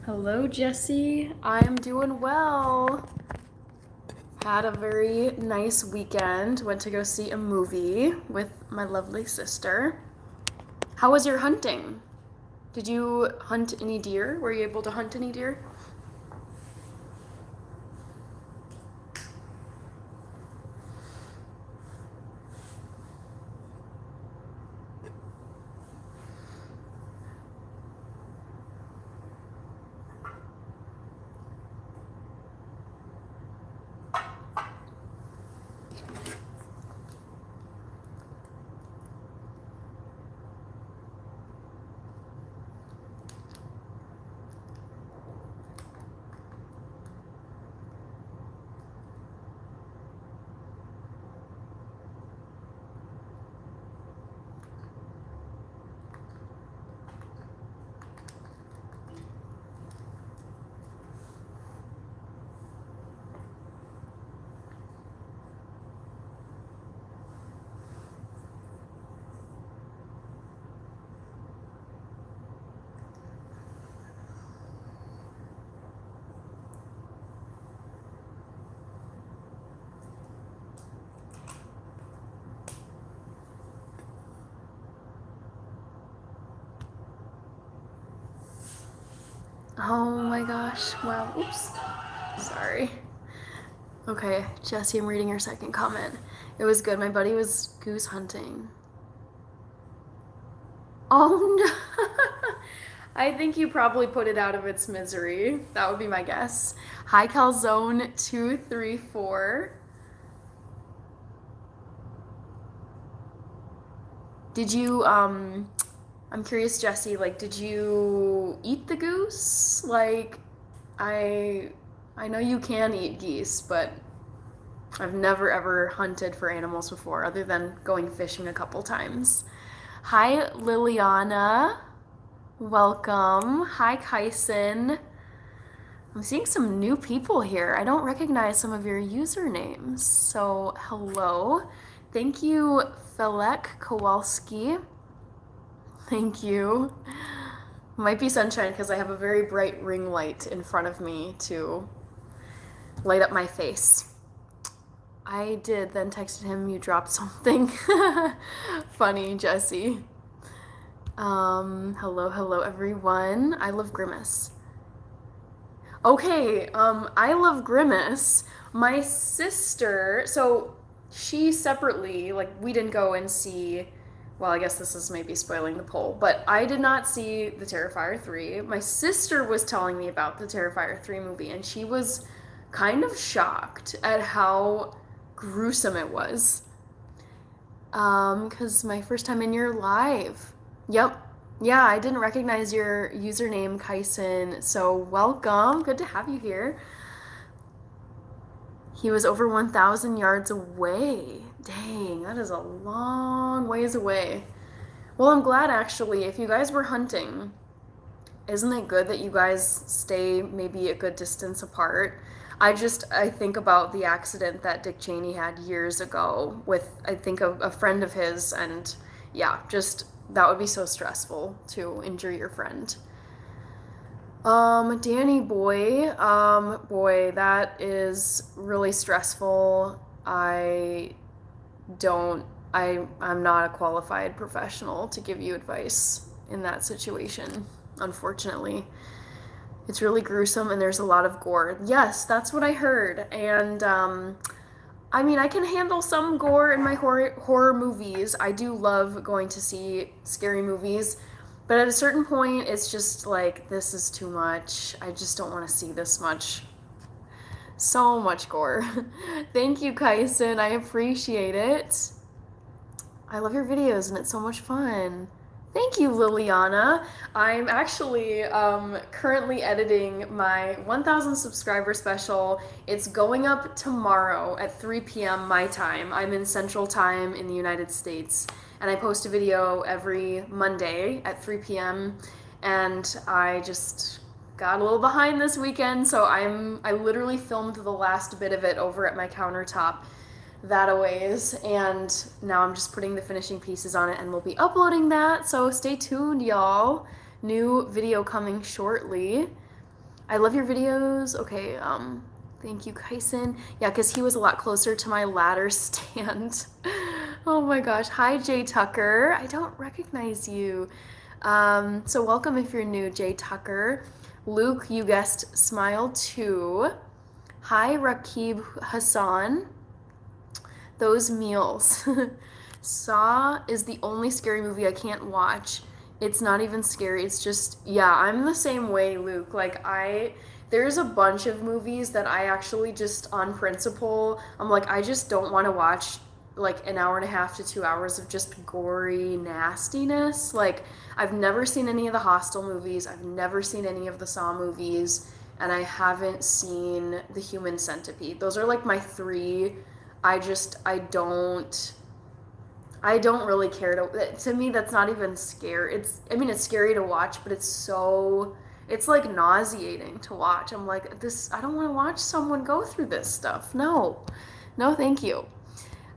Hello, Jesse. I'm doing well. Had a very nice weekend. Went to go see a movie with my lovely sister. How was your hunting? Did you hunt any deer? Were you able to hunt any deer? Oh my gosh. Wow. Oops. Sorry. Okay, Jesse, I'm reading your second comment. It was good. My buddy was goose hunting. Oh no. I think you probably put it out of its misery. That would be my guess. Hi, Calzone234. Did you, I'm curious, Jesse, like, did you eat the goose? Like, I, I know you can eat geese, but I've never ever hunted for animals before, other than going fishing a couple times. Hi, Liliana. Welcome. Hi, Kyson. I'm seeing some new people here. I don't recognize some of your usernames. So, hello. Thank you, Felek Kowalski. Thank you. Might be sunshine because I have a very bright ring light in front of me to light up my face. I did, then texted him, you dropped something. Funny, Jesse. Hello everyone. I love Grimace. Okay, I love Grimace. My sister, so she separately, like, we didn't go and see, well, I guess this is maybe spoiling the poll, but I did not see the Terrifier 3. My sister was telling me about the Terrifier 3 movie, and she was kind of shocked at how gruesome it was. Because my first time in your live. Yep. Yeah, I didn't recognize your username, Kyson, so welcome. Good to have you here. He was over 1,000 yards away. Dang, that is a long ways away. Well, I'm glad actually. If you guys were hunting, isn't it good that you guys stay maybe a good distance apart? I think about the accident that Dick Cheney had years ago with, I think, a friend of his, and yeah, just that would be so stressful to injure your friend. Danny boy, boy, that is really stressful. I'm not a qualified professional to give you advice in that situation, unfortunately. It's really gruesome and there's a lot of gore. Yes, that's what I heard. And I mean, I can handle some gore in my horror movies. I do love going to see scary movies, but at a certain point, it's just like, this is too much. I just don't want to see this much. So much gore. Thank you, Kyson. I appreciate it. I love your videos and it's so much fun. Thank you, Liliana. I'm actually currently editing my 1,000 subscriber special. It's going up tomorrow at 3 p.m. my time. I'm in Central Time in the United States, and I post a video every Monday at 3 p.m. And I just got a little behind this weekend, so I literally filmed the last bit of it over at my countertop that a ways, and now I'm just putting the finishing pieces on it and we'll be uploading that, so stay tuned, y'all. New video coming shortly. I love your videos. Okay, thank you, Kyson. Yeah, because he was a lot closer to my ladder stand. Oh my gosh. Hi, Jay Tucker. I don't recognize you. So welcome if you're new, Jay Tucker. Luke, you guessed Smile 2. Hi, Rakib Hassan. Those meals. Saw is the only scary movie I can't watch. It's not even scary. It's just, yeah, I'm the same way, Luke. There's a bunch of movies that I actually just, on principle, I'm like, I just don't want to watch like an hour and a half to 2 hours of just gory nastiness. Like, I've never seen any of the Hostel movies. I've never seen any of the Saw movies. And I haven't seen The Human Centipede. Those are like my three. I don't really care to me that's not even scary. It's scary to watch, but it's like nauseating to watch. I'm like, this I don't want to watch someone go through this stuff. No. No, thank you.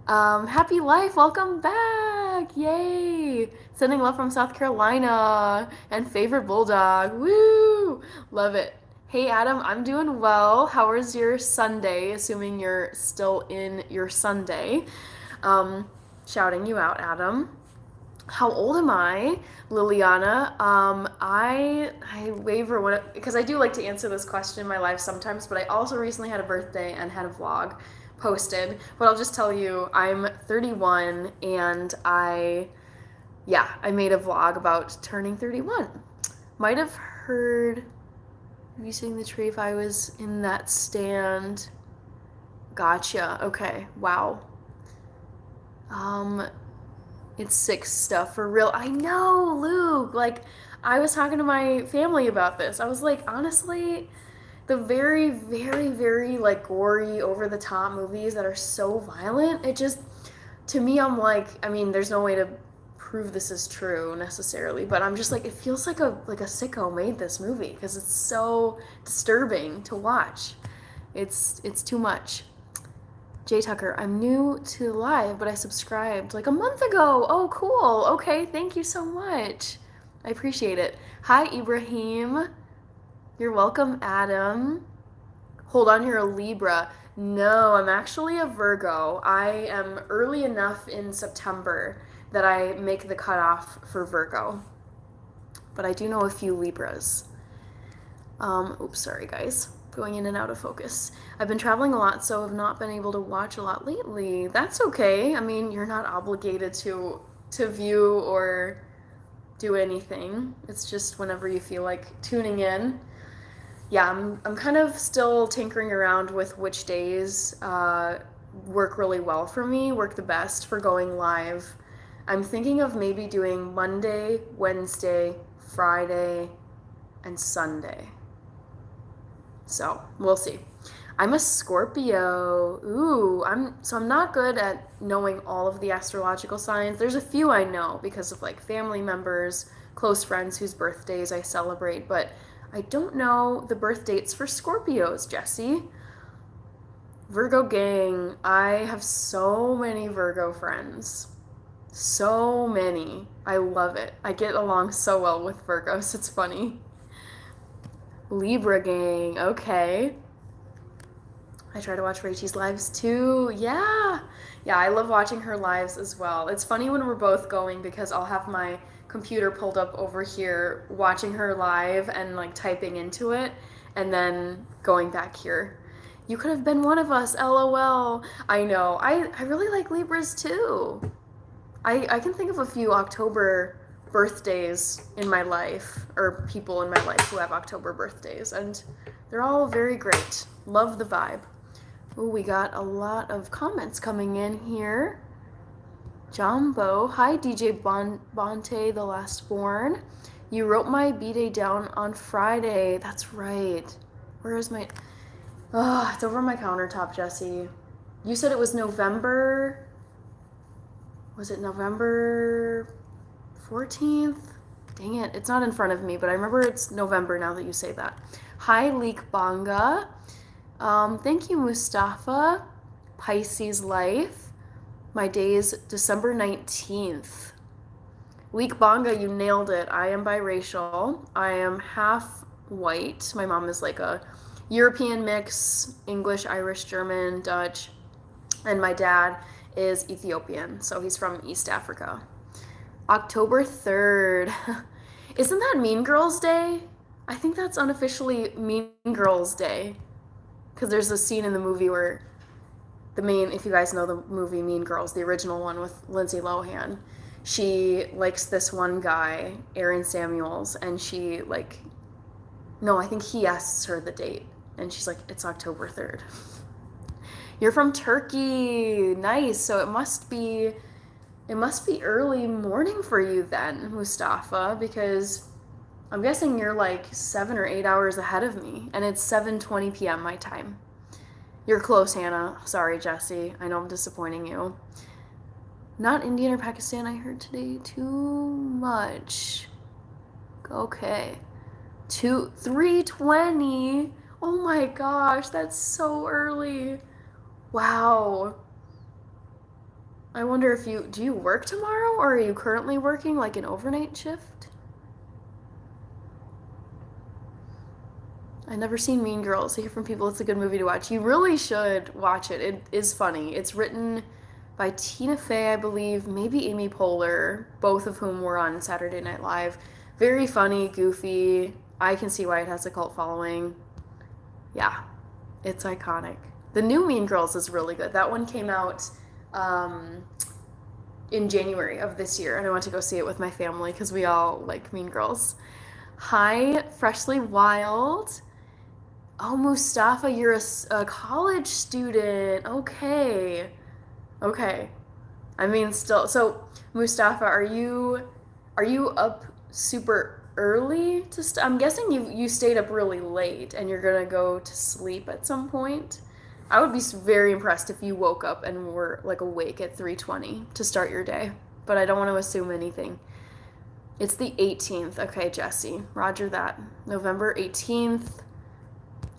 Happy Life, welcome back. Yay. Sending love from South Carolina and favorite bulldog. Woo! Love it. Hey Adam, I'm doing well. How was your Sunday? Assuming you're still in your Sunday. Shouting you out, Adam. How old am I, Liliana? I waver what because I do like to answer this question in my life sometimes, but I also recently had a birthday and had a vlog posted. But I'll just tell you, I'm 31 and I made a vlog about turning 31. Might have heard you saying the tree if I was in that stand. Gotcha. Okay. Wow. It's sick stuff for real. I know, Luke. Like, I was talking to my family about this. I was like, honestly, the very, very, very, like, gory, over the top movies that are so violent, it just, to me, I'm like, there's no way to prove this is true necessarily, but I'm just like, it feels like a sicko made this movie because it's so disturbing to watch. It's too much. Jay Tucker, I'm new to live, but I subscribed like a month ago. Oh, cool. Okay, thank you so much. I appreciate it. Hi, Ibrahim. You're welcome, Adam. Hold on, you're a Libra. No, I'm actually a Virgo. I am early enough in September that I make the cutoff for Virgo. But I do know a few Libras. Oops, sorry, guys. Going in and out of focus. I've been traveling a lot, so have not been able to watch a lot lately. That's okay. You're not obligated to view or do anything. It's just whenever you feel like tuning in. Yeah, I'm kind of still tinkering around with which days work really well for me, work the best for going live. I'm thinking of maybe doing Monday, Wednesday, Friday, and Sunday. So, we'll see. I'm a Scorpio. Ooh, I'm not good at knowing all of the astrological signs. There's a few I know because of like family members, close friends whose birthdays I celebrate, but I don't know the birth dates for Scorpios, Jesse. Virgo gang, I have so many Virgo friends. So many. I love it. I get along so well with Virgos. It's funny. Libra gang, okay. I try to watch Rachel's lives too. Yeah, I love watching her lives as well. It's funny when we're both going because I'll have my computer pulled up over here watching her live and like typing into it and then going back here. You could have been one of us, LOL. I know. I really like Libras too. I can think of a few October birthdays in my life, or people in my life who have October birthdays, and they're all very great. Love the vibe. Ooh, we got a lot of comments coming in here. Jumbo, hi DJ Bonte, the last born. You wrote my B-Day down on Friday. That's right. Where is my... Oh, it's over my countertop, Jesse. You said it was November... Was it November 14th? Dang it, it's not in front of me, but I remember it's November now that you say that. Hi, Leek Banga. Thank you, Mustafa. Pisces Life. My day is December 19th. Leek Banga, you nailed it. I am biracial. I am half white. My mom is like a European mix, English, Irish, German, Dutch, and my dad is Ethiopian, so he's from East Africa. October 3rd. Isn't that Mean Girls Day? I think that's unofficially Mean Girls Day. Because there's a scene in the movie where if you guys know the movie Mean Girls, the original one with Lindsay Lohan, she likes this one guy, Aaron Samuels, and she no, I think he asks her the date, and she's like, it's October 3rd. You're from Turkey. Nice. So it must be early morning for you then, Mustafa, because I'm guessing you're like 7 or 8 hours ahead of me, and it's 7:20 p.m. my time. You're close, Hannah. Sorry, Jesse. I know I'm disappointing you. Not Indian or Pakistan, I heard today. Too much. Okay. 3:20. Oh my gosh, that's so early. Wow. I wonder if do you work tomorrow, or are you currently working like an overnight shift? I've never seen Mean Girls. I hear from people it's a good movie to watch. You really should watch it. It is funny. It's written by Tina Fey, I believe, maybe Amy Poehler, both of whom were on Saturday Night Live. Very funny, goofy. I can see why it has a cult following. Yeah, it's iconic. The new Mean Girls is really good. That one came out in January of this year, and I went to go see it with my family because we all like Mean Girls. Hi, Freshly Wild. Oh, Mustafa, you're a college student. Okay. I mean, still. So, Mustafa, are you up super early I'm guessing you stayed up really late and you're gonna go to sleep at some point. I would be very impressed if you woke up and were like awake at 3:20 to start your day, but I don't want to assume anything. It's the 18th. Okay, Jesse. Roger that. November 18th.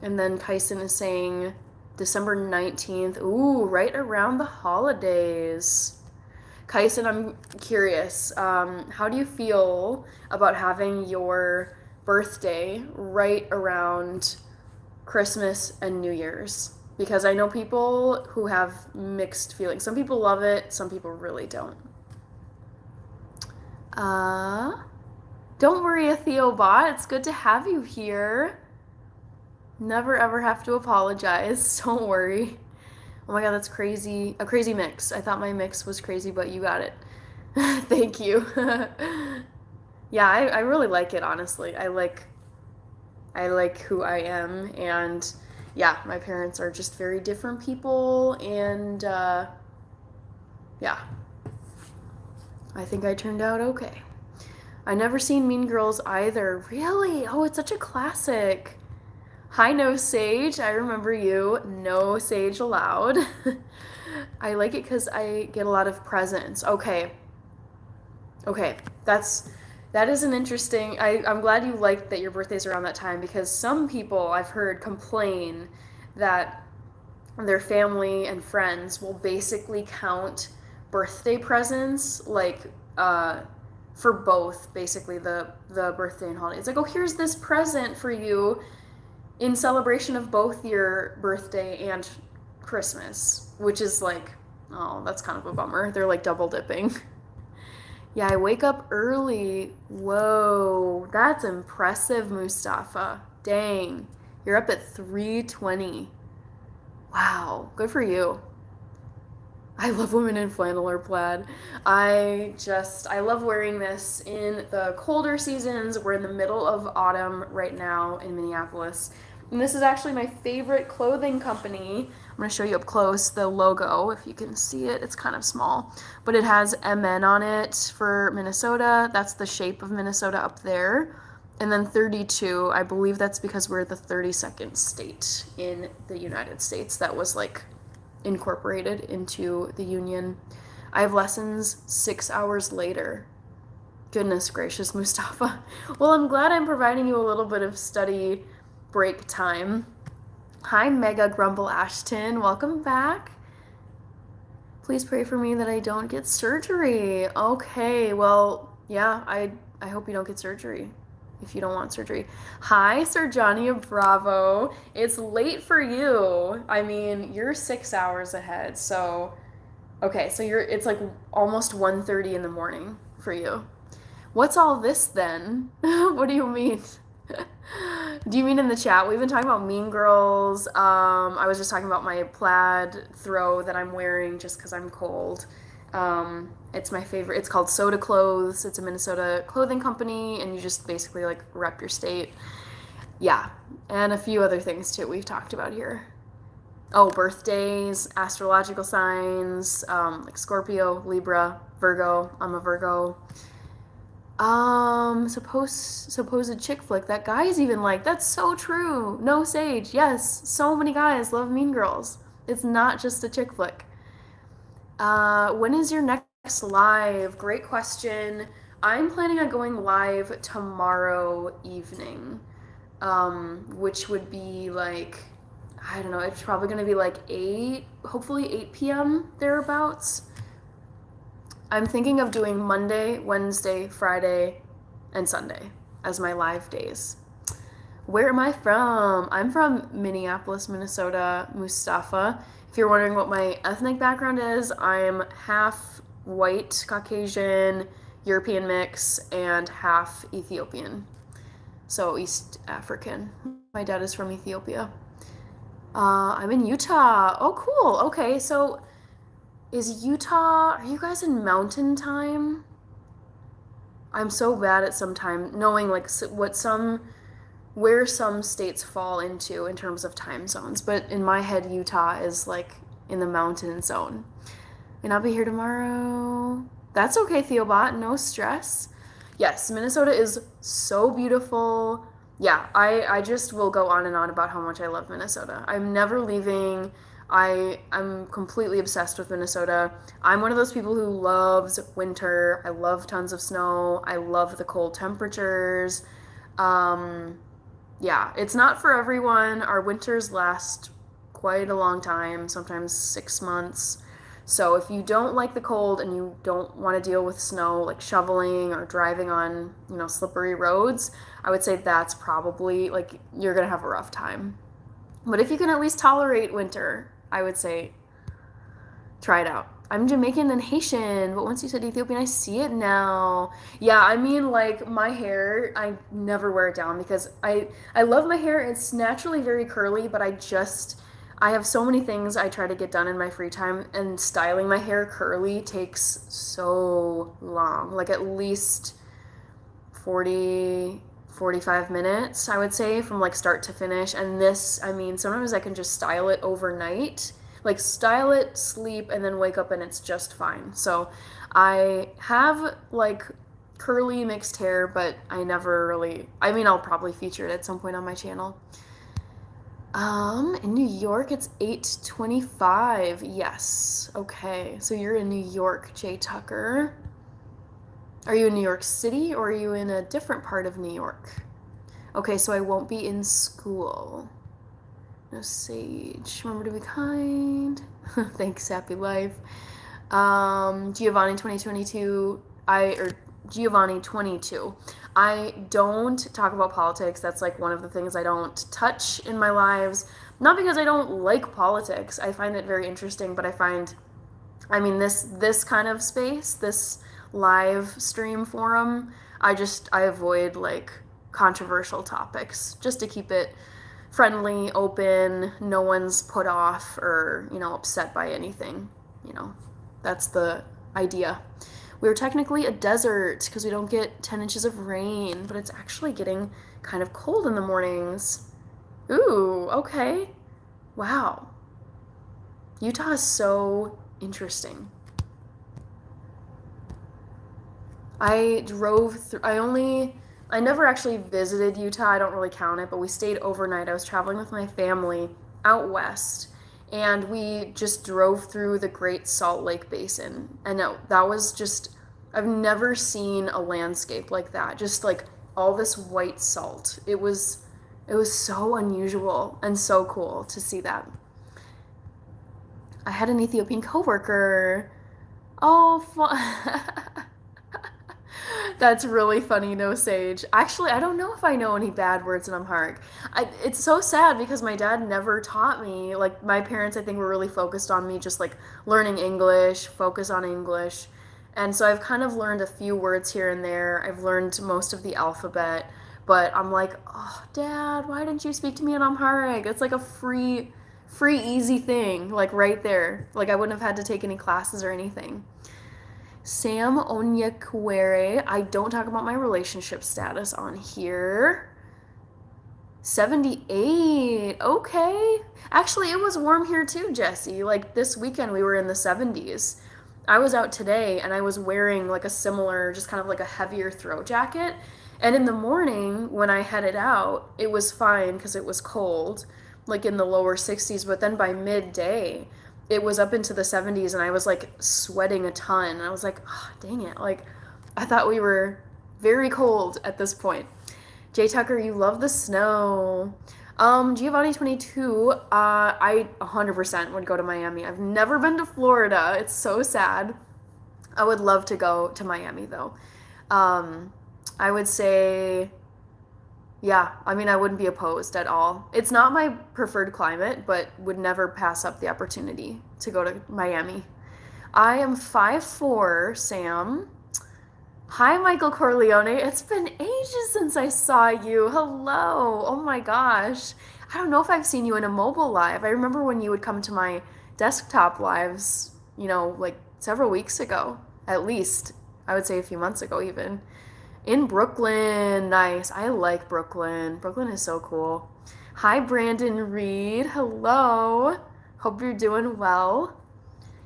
And then Kyson is saying December 19th. Ooh, right around the holidays. Kyson, I'm curious. How do you feel about having your birthday right around Christmas and New Year's? Because I know people who have mixed feelings. Some people love it, some people really don't. Don't worry, Theobot. It's good to have you here. Never ever have to apologize. Don't worry. Oh my god, that's crazy. A crazy mix. I thought my mix was crazy, but you got it. Thank you. Yeah, I really like it, honestly. I like who I am, and yeah, my parents are just very different people, and yeah. I think I turned out okay. I never seen Mean Girls either. Really? Oh, it's such a classic. Hi, No Sage. I remember you. No sage allowed. I like it because I get a lot of presents. Okay. That is an interesting. I'm glad you liked that your birthday's around that time, because some people I've heard complain that their family and friends will basically count birthday presents for both basically the birthday and holiday. It's like, oh, here's this present for you in celebration of both your birthday and Christmas, which is like, oh, that's kind of a bummer. They're like double dipping. Yeah, I wake up early. Whoa, that's impressive, Mustafa. Dang, you're up at 3:20. Wow, good for you. I love women in flannel or plaid. I love wearing this in the colder seasons. We're in the middle of autumn right now in Minneapolis. And this is actually my favorite clothing company. I'm going to show you up close the logo, if you can see it. It's kind of small, but it has MN on it for Minnesota. That's the shape of Minnesota up there. And then 32, I believe that's because we're the 32nd state in the United States that was like incorporated into the union. I have lessons 6 hours later. Goodness gracious, Mustafa. Well, I'm glad I'm providing you a little bit of study break time. Hi, Mega Grumble Ashton. Welcome back. Please pray for me that I don't get surgery. Okay, well, yeah, I hope you don't get surgery. if you don't want surgery. Hi, Sir Johnny Bravo. It's late for you. I mean, you're 6 hours ahead. So, okay, so it's like almost 1:30 in the morning for you. What's all this then? What do you mean? Do you mean in the chat? We've been talking about Mean Girls. I was just talking about my plaid throw that I'm wearing just because I'm cold. It's my favorite. It's called Soda Clothes. It's a Minnesota clothing company, and you just basically like rep your state. Yeah, and a few other things too we've talked about here. Oh, birthdays, astrological signs, like Scorpio, Libra, Virgo. I'm a Virgo. Supposed chick flick. That guy's even like, that's so true. No Sage. Yes, so many guys love Mean Girls. It's not just a chick flick. When is your next live? Great question. I'm planning on going live tomorrow evening, which would be like, I don't know, it's probably going to be like 8, hopefully 8 p.m. thereabouts. I'm thinking of doing Monday, Wednesday, Friday, and Sunday as my live days. Where am I from? I'm from Minneapolis, Minnesota, Mustafa. If you're wondering what my ethnic background is, I'm half white, Caucasian, European mix, and half Ethiopian. So East African. My dad is from Ethiopia. I'm in Utah. Oh, cool. Okay, so is Utah, are you guys in mountain time? I'm so bad at sometimes knowing like where some states fall into in terms of time zones, but in my head, Utah is like in the mountain zone. And I'll be here tomorrow. That's okay, Theobot, no stress. Yes, Minnesota is so beautiful. Yeah, I just will go on and on about how much I love Minnesota. I'm never leaving. I'm completely obsessed with Minnesota. I'm one of those people who loves winter. I love tons of snow. I love the cold temperatures. Yeah, it's not for everyone. Our winters last quite a long time, sometimes 6 months. So if you don't like the cold and you don't want to deal with snow, like shoveling or driving on, slippery roads, I would say that's probably like you're gonna have a rough time. But if you can at least tolerate winter, I would say try it out. I'm Jamaican and Haitian, but once you said Ethiopian, I see it now. Yeah, I mean, like, my hair, I never wear it down because I love my hair. It's naturally very curly, but I have so many things I try to get done in my free time, and styling my hair curly takes so long, like at least 45 minutes, I would say, from like start to finish. And this, I mean, sometimes I can just style it overnight, like style it, sleep, and then wake up and it's just fine. So I have like curly mixed hair, but I never really, I mean, I'll probably feature it at some point on my channel. In New York, it's 8:25. Yes. Okay. So you're in New York, Jay Tucker. Are you in New York City or are you in a different part of New York? Okay, so I won't be in school. No Sage. Remember to be kind. Thanks, happy life. Giovanni 2022. Giovanni 22. I don't talk about politics. That's like one of the things I don't touch in my lives. Not because I don't like politics. I find it very interesting, but I mean, this kind of space, this live stream forum, I avoid like controversial topics just to keep it friendly, open, no one's put off or, upset by anything. That's the idea. We're technically a desert because we don't get 10 inches of rain, but it's actually getting kind of cold in the mornings. Ooh, okay. Wow. Utah is so interesting. I never actually visited Utah. I don't really count it, but we stayed overnight. I was traveling with my family out west, and we just drove through the Great Salt Lake Basin. And that was just, I've never seen a landscape like that. Just like all this white salt. It was so unusual and so cool to see that. I had an Ethiopian coworker. Oh, That's really funny, no sage. Actually, I don't know if I know any bad words in Amharic. It's so sad because my dad never taught me. Like, my parents, I think, were really focused on me just like learning English, focus on English. And so I've kind of learned a few words here and there. I've learned most of the alphabet, but I'm like, oh, Dad, why didn't you speak to me in Amharic? It's like a free, easy thing, like right there. Like, I wouldn't have had to take any classes or anything. Sam Onyekwere. I don't talk about my relationship status on here. 78. Okay. Actually, it was warm here too, Jesse. Like this weekend, we were in the 70s. I was out today and I was wearing like a similar, just kind of like a heavier throw jacket. And in the morning, when I headed out, it was fine because it was cold, like in the lower 60s. But then by midday, it was up into the 70s and I was like sweating a ton. And I was like, oh, dang it. Like, I thought we were very cold at this point. Jay Tucker, you love the snow. Giovanni 22, I 100% would go to Miami. I've never been to Florida. It's so sad. I would love to go to Miami though. I would say, yeah, I mean, I wouldn't be opposed at all. It's not my preferred climate, but would never pass up the opportunity to go to Miami. I am 5'4", Sam. Hi, Michael Corleone. It's been ages since I saw you. Hello. Oh my gosh. I don't know if I've seen you in a mobile live. I remember when you would come to my desktop lives, like several weeks ago, at least. I would say a few months ago, even. In Brooklyn. Nice. I like Brooklyn. Brooklyn is so cool. Hi, Brandon Reed. Hello. Hope you're doing well.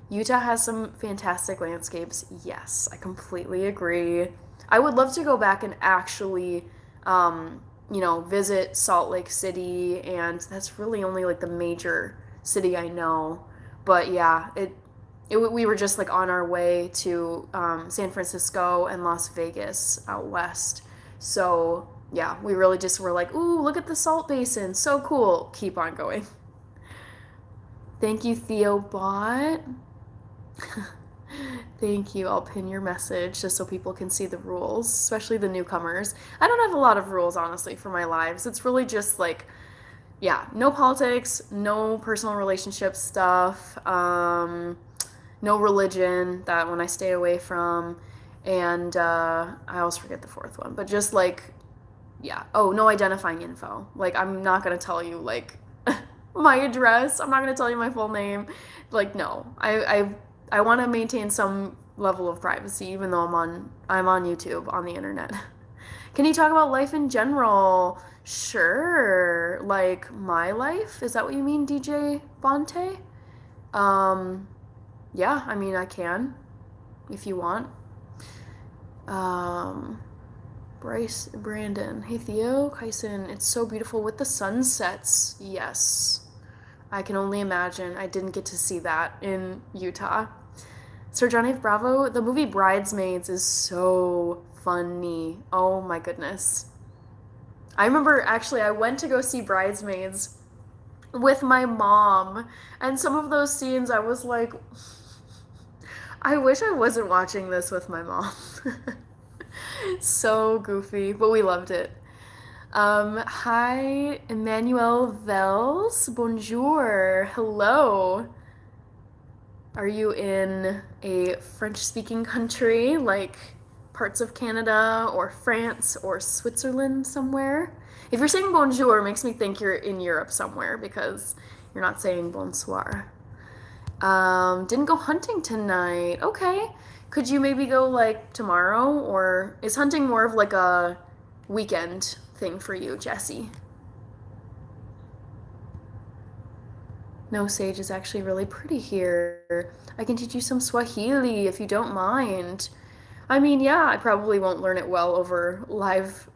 Utah has some fantastic landscapes. Yes, I completely agree. I would love to go back and actually, visit Salt Lake City, and that's really only like the major city I know. But yeah, we were just like on our way to San Francisco and Las Vegas out west. So yeah, we really just were like, ooh, look at the Salt Basin, so cool. Keep on going. Thank you, Theo Bot. Thank you. I'll pin your message just so people can see the rules, especially the newcomers. I don't have a lot of rules, honestly, for my lives. It's really just like, yeah, no politics, no personal relationship stuff, no religion, that one I stay away from, and I always forget the fourth one, but just like, yeah. Oh, no identifying info. Like, I'm not gonna tell you, like, my address. I'm not gonna tell you my full name. Like, no. I want to maintain some level of privacy, even though I'm on YouTube on the internet. Can you talk about life in general? Sure. Like my life? Is that what you mean, DJ Bonte? Yeah, I mean I can, if you want. Bryce, Brandon, hey Theo, Kyson, it's so beautiful with the sunsets. Yes. I can only imagine. I didn't get to see that in Utah. Sir John F. Bravo, the movie Bridesmaids is so funny. Oh my goodness. I remember actually I went to go see Bridesmaids with my mom, and some of those scenes I was like, I wish I wasn't watching this with my mom. So goofy, but we loved it. Hi, Emmanuel Vels. Bonjour. Hello. Are you in a French-speaking country like parts of Canada or France or Switzerland somewhere? If you're saying bonjour, it makes me think you're in Europe somewhere because you're not saying bonsoir. Didn't go hunting tonight. Okay. Could you maybe go like tomorrow, or is hunting more of like a weekend thing for you, Jesse? No, Sage is actually really pretty here. I can teach you some Swahili if you don't mind. I mean, yeah, I probably won't learn it well over live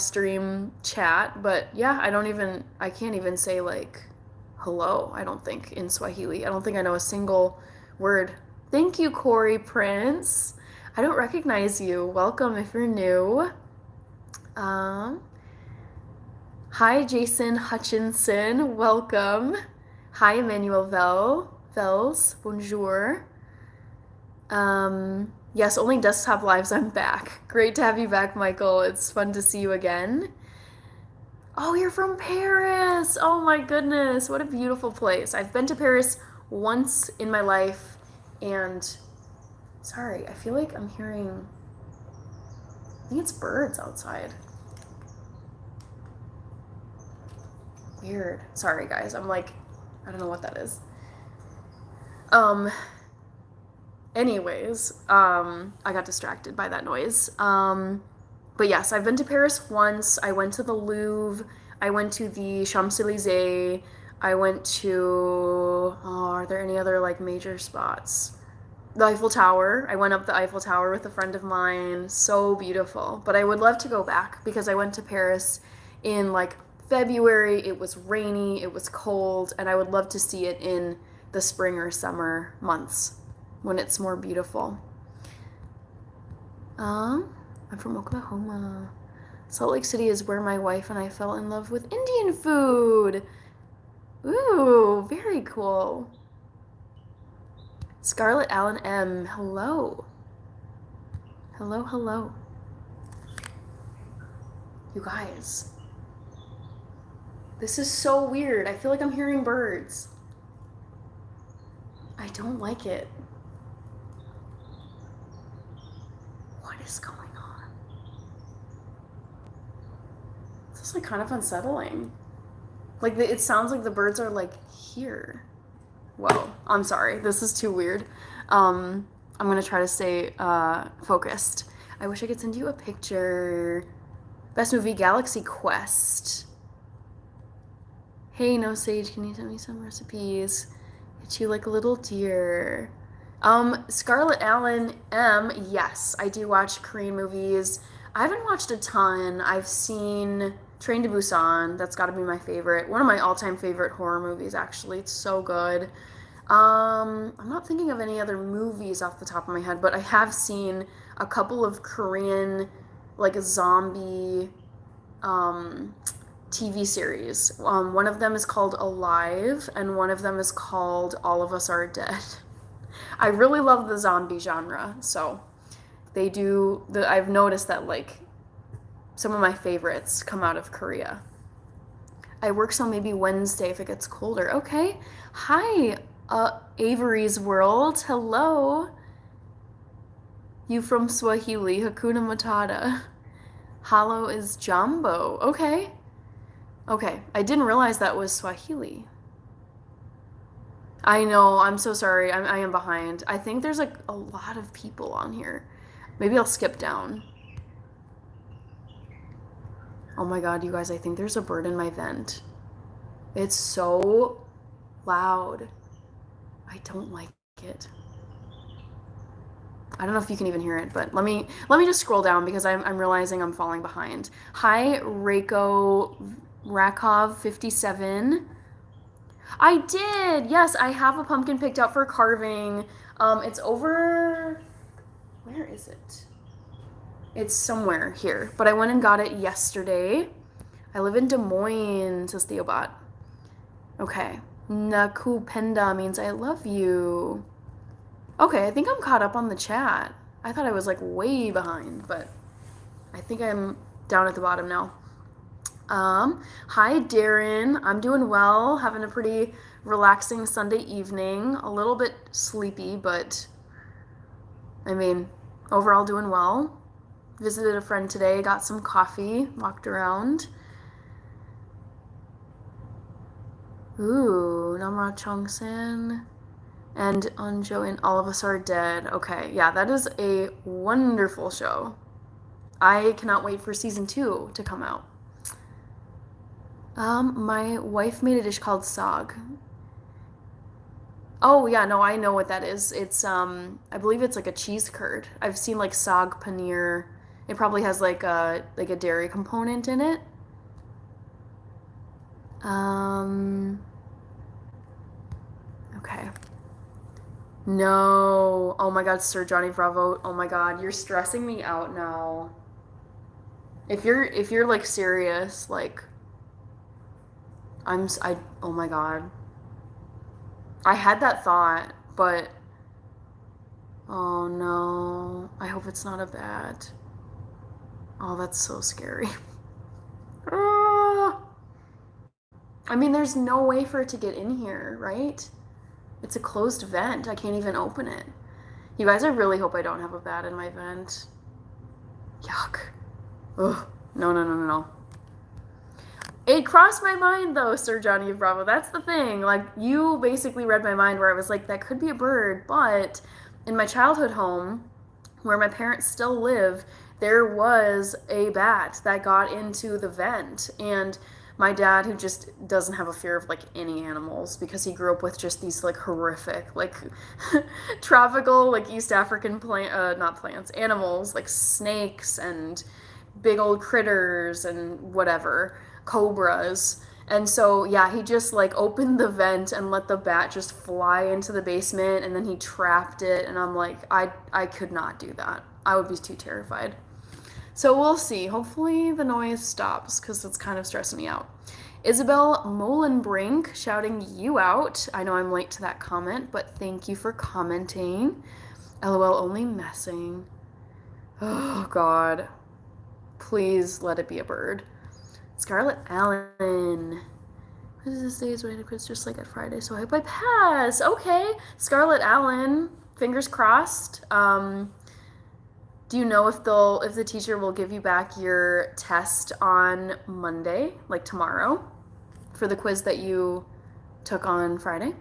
stream chat, but yeah, I can't even say like hello, I don't think, in Swahili. I don't think I know a single word. Thank you, Corey Prince. I don't recognize you. Welcome if you're new. Hi, Jason Hutchinson. Welcome. Hi, Emmanuel Vels. Bonjour. Yes, only desktop lives. I'm back. Great to have you back, Michael. It's fun to see you again. Oh, you're from Paris. Oh my goodness. What a beautiful place. I've been to Paris once in my life and sorry, I feel like I'm hearing I think it's birds outside. Weird. Sorry guys. I'm like I don't know what that is. Um I got distracted by that noise. But yes, I've been to Paris once. I went to the Louvre. I went to the Champs-Élysées. I went to, oh, are there any other like major spots? The Eiffel Tower. I went up the Eiffel Tower with a friend of mine. So beautiful. But I would love to go back because I went to Paris in like February. It was rainy, it was cold, and I would love to see it in the spring or summer months when it's more beautiful. I'm from Oklahoma. Salt Lake City is where my wife and I fell in love with Indian food. Ooh, very cool. Scarlett Allen M. Hello. Hello, hello. You guys. This is so weird. I feel like I'm hearing birds. I don't like it. What is going on? This is like kind of unsettling. Like it sounds like the birds are like here. Whoa, I'm sorry. This is too weird. I'm gonna try to stay focused. I wish I could send you a picture. Best movie, Galaxy Quest. Hey, no Sage, can you send me some recipes? Hit you like a little deer. Scarlett Allen M. Yes, I do watch Korean movies. I haven't watched a ton. I've seen Train to Busan. That's got to be my favorite. One of my all-time favorite horror movies, actually. It's so good. I'm not thinking of any other movies off the top of my head, but I have seen a couple of Korean, like, zombie TV series. One of them is called Alive, and one of them is called All of Us Are Dead. I really love the zombie genre, so I've noticed that, like, some of my favorites come out of Korea. I work so maybe Wednesday if it gets colder. Okay. Hi, Avery's World. Hello. You from Swahili. Hakuna Matata. Hollow is Jumbo. Okay. Okay. I didn't realize that was Swahili. I know. I'm so sorry. I am behind. I think there's like a lot of people on here. Maybe I'll skip down. Oh my god, you guys, I think there's a bird in my vent. It's so loud. I don't like it. I don't know if you can even hear it, but let me just scroll down because I'm realizing I'm falling behind. Hi, Reiko Rakov 57. I did. Yes, I have a pumpkin picked out for carving. It's over. Where is it? It's somewhere here, but I went and got it yesterday. I live in Des Moines, says Theobot. Okay. Nakupenda means I love you. Okay, I think I'm caught up on the chat. I thought I was like way behind, but I think I'm down at the bottom now. Hi Darren. I'm doing well, having a pretty relaxing Sunday evening. A little bit sleepy, but I mean, overall doing well. Visited a friend today, got some coffee, walked around. Ooh, Namra Chongsan and Anjo and All of Us Are Dead. Okay, yeah, that is a wonderful show. I cannot wait for season 2 to come out. My wife made a dish called sag. Oh yeah, no, I know what that is. It's I believe it's like a cheese curd. I've seen like sag paneer. It probably has like a dairy component in it. Okay. No. Oh my God, Sir Johnny Bravo. Oh my God, you're stressing me out now. If you're like serious, like oh my God. I had that thought, but Oh no. I hope it's not a bat. Oh, that's so scary. Ah. I mean, there's no way for it to get in here, right? It's a closed vent. I can't even open it. You guys, I really hope I don't have a bat in my vent. Yuck. Ugh. No, no, no, no, no. It crossed my mind though, Sir Johnny Bravo. That's the thing. Like, you basically read my mind where I was like, that could be a bird, but in my childhood home, where my parents still live, there was a bat that got into the vent. And my dad, who just doesn't have a fear of like any animals because he grew up with just these like horrific, like tropical, like East African not plants, animals like snakes and big old critters and whatever, cobras. And so, yeah, he just like opened the vent and let the bat just fly into the basement and then he trapped it. And I'm like, I could not do that. I would be too terrified. So we'll see. Hopefully the noise stops because it's kind of stressing me out. Isabel Molenbrink shouting you out. I know I'm late to that comment, but thank you for commenting. LOL, only messing. Oh, God. Please let it be a bird. Scarlett Allen. What is this day's way to quit just like at Friday? So I hope I pass. Okay. Scarlett Allen. Fingers crossed. Do you know if the teacher will give you back your test on Monday, like tomorrow, for the quiz that you took on Friday?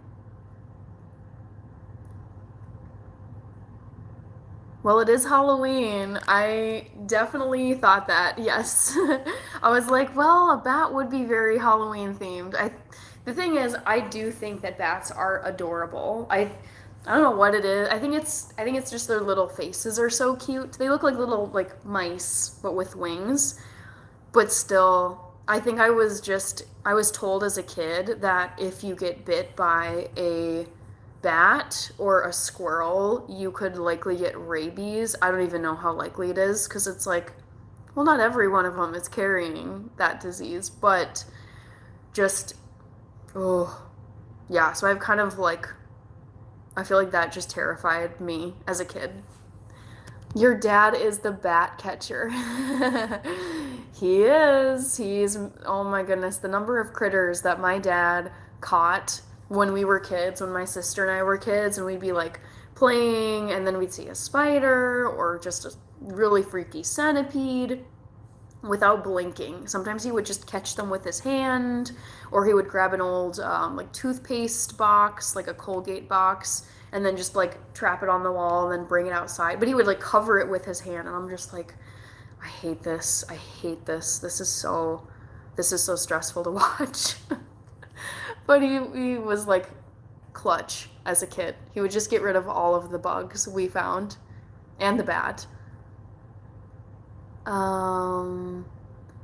Well, it is Halloween. I definitely thought that. Yes. I was like, well, a bat would be very Halloween themed. The thing is, I do think that bats are adorable. I don't know what it is. I think it's just their little faces are so cute. They look like little like mice but with wings. But still, I think I was told as a kid that if you get bit by a bat or a squirrel, you could likely get rabies. I don't even know how likely it is because it's like, well, not every one of them is carrying that disease, but just, oh, yeah. So I've kind of like, I feel like that just terrified me as a kid. Your dad is the bat catcher. He is. Oh my goodness, the number of critters that my dad caught when we were kids, when my sister and I were kids, and we'd be like playing, and then we'd see a spider or just a really freaky centipede without blinking. Sometimes he would just catch them with his hand, or he would grab an old like toothpaste box, like a Colgate box, and then just like trap it on the wall and then bring it outside. But he would like cover it with his hand, and I'm just like, I hate this. I hate this. This is so stressful to watch. But he was like clutch as a kid. He would just get rid of all of the bugs we found and the bat. Um,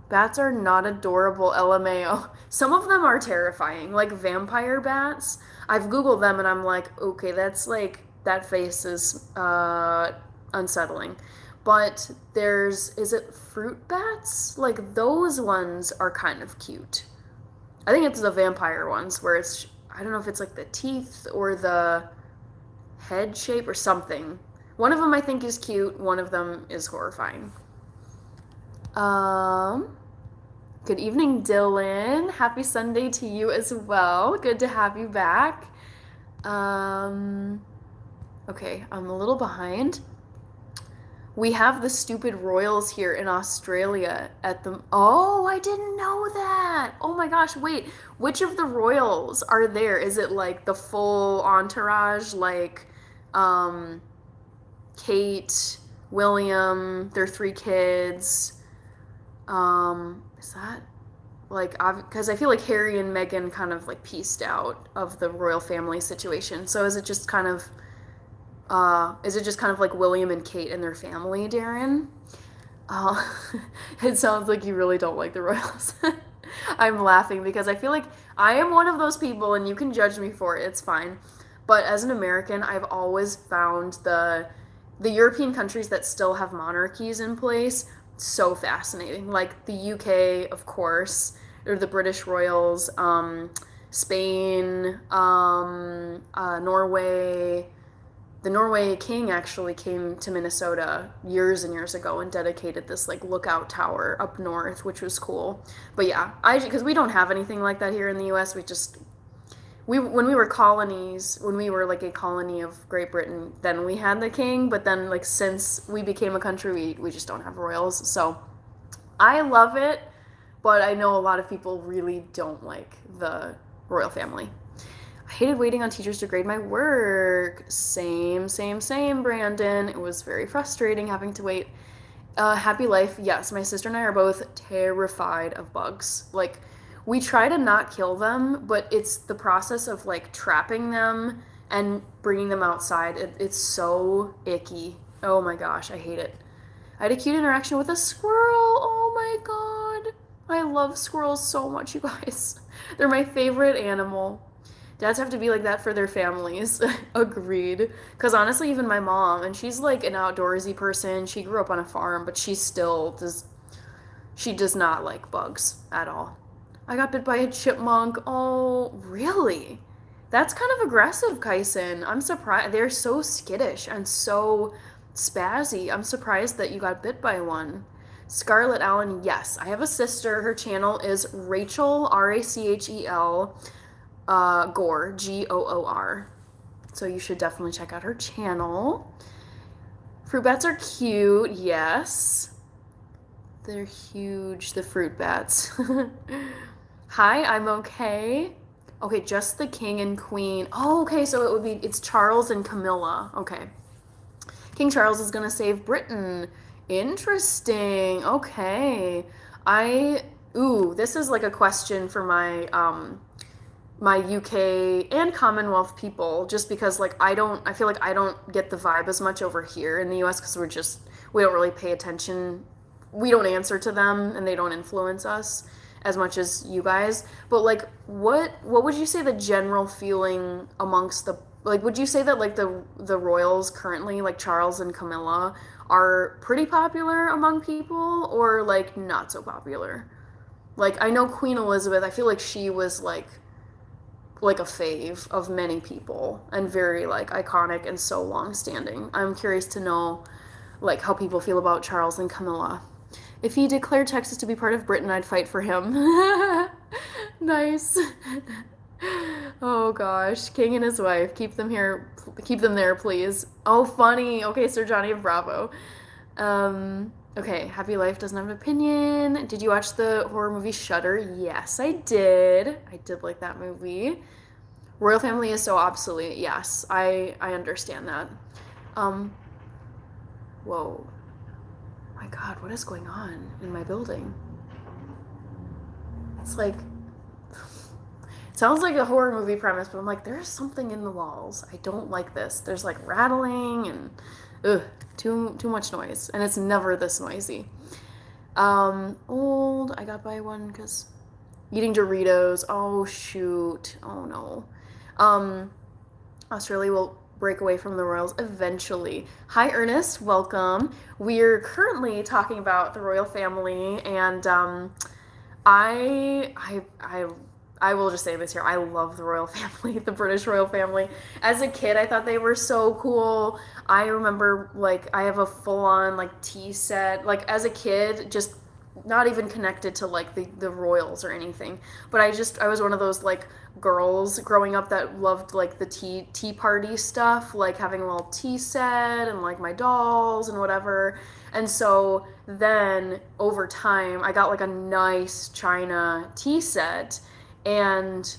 Bats are not adorable, LMAO. Some of them are terrifying, like vampire bats. I've Googled them and I'm like, okay, that's like, that face is unsettling. But is it fruit bats? Like, those ones are kind of cute. I think it's the vampire ones where I don't know if it's like the teeth or the head shape or something. One of them I think is cute, one of them is horrifying. Um, Good evening, Dylan. Happy Sunday to you as well. Good to have you back. Um, okay, I'm a little behind. We have the stupid royals here in Australia at the. Oh, I didn't know that. Oh my gosh, wait. Which of the royals are there? Is it like the full entourage, like um, Kate, William, their three kids? Is that like, because I feel like Harry and Meghan kind of like pieced out of the royal family situation. So is it just kind of like William and Kate and their family, Darren? Uh, it sounds like you really don't like the royals. I'm laughing because I feel like I am one of those people, and you can judge me for it. It's fine. But as an American, I've always found the European countries that still have monarchies in place so fascinating. Like the UK, of course, or the British royals, Spain, Norway, the Norway king actually came to Minnesota years and years ago and dedicated this like lookout tower up north, which was cool. But yeah, because we don't have anything like that here in the U.S. We when we were colonies, when we were like a colony of Great Britain, then we had the king. But then like since we became a country, we just don't have royals. So I love it, but I know a lot of people really don't like the royal family. I hated waiting on teachers to grade my work. Same, Brandon. It was very frustrating having to wait. Happy life. Yes, my sister and I are both terrified of bugs. Like, we try to not kill them, but it's the process of like trapping them and bringing them outside. It's so icky. Oh my gosh, I hate it. I had a cute interaction with a squirrel. Oh my god. I love squirrels so much, you guys. They're my favorite animal. Dads have to be like that for their families. Agreed. Because honestly, even my mom, and she's like an outdoorsy person. She grew up on a farm, but she does not like bugs at all. I got bit by a chipmunk. Oh, really? That's kind of aggressive, Kyson. I'm surprised. They're so skittish and so spazzy. I'm surprised that you got bit by one. Scarlett Allen, yes. I have a sister. Her channel is Rachel, Rachel, Gore, Goor. So you should definitely check out her channel. Fruit bats are cute, yes. They're huge, the fruit bats. Hi, I'm okay. Okay, just the king and queen. Oh, okay, so it's Charles and Camilla. Okay. King Charles is gonna save Britain. Interesting. Okay. This is like a question for my UK and Commonwealth people, just because like I feel like I don't get the vibe as much over here in the US because we don't really pay attention. We don't answer to them and they don't influence us as much as you guys. But like what would you say the general feeling amongst would you say that like the royals currently, like Charles and Camilla, are pretty popular among people or like not so popular? Like I know Queen Elizabeth, I feel like she was like a fave of many people and very like iconic and so long standing. I'm curious to know like how people feel about Charles and Camilla. If he declared Texas to be part of Britain, I'd fight for him. Nice. Oh gosh, King and his wife. Keep them there, please. Oh, funny. Okay, Sir Johnny of Bravo. Okay, Happy Life doesn't have an opinion. Did you watch the horror movie Shudder? Yes, I did. I did like that movie. Royal family is so obsolete. Yes, I understand that. Whoa. My God, what is going on in my building? It's like, it sounds like a horror movie premise, but I'm like, there's something in the walls. I don't like this. There's like rattling and too much noise, and it's never this noisy. Old. I got by one because eating Doritos. Oh shoot. Oh no. Australia will break away from the royals eventually. Hi Ernest, welcome. We're currently talking about the royal family, and I will just say this here. I love the royal family, the British royal family. As a kid, I thought they were so cool. I remember, like, I have a full-on, like, tea set. Like, as a kid, just not even connected to, like, the royals or anything. But I was one of those, like, girls growing up that loved, like, the tea party stuff. Like, having a little tea set and, like, my dolls and whatever. And so then, over time, I got, like, a nice china tea set. And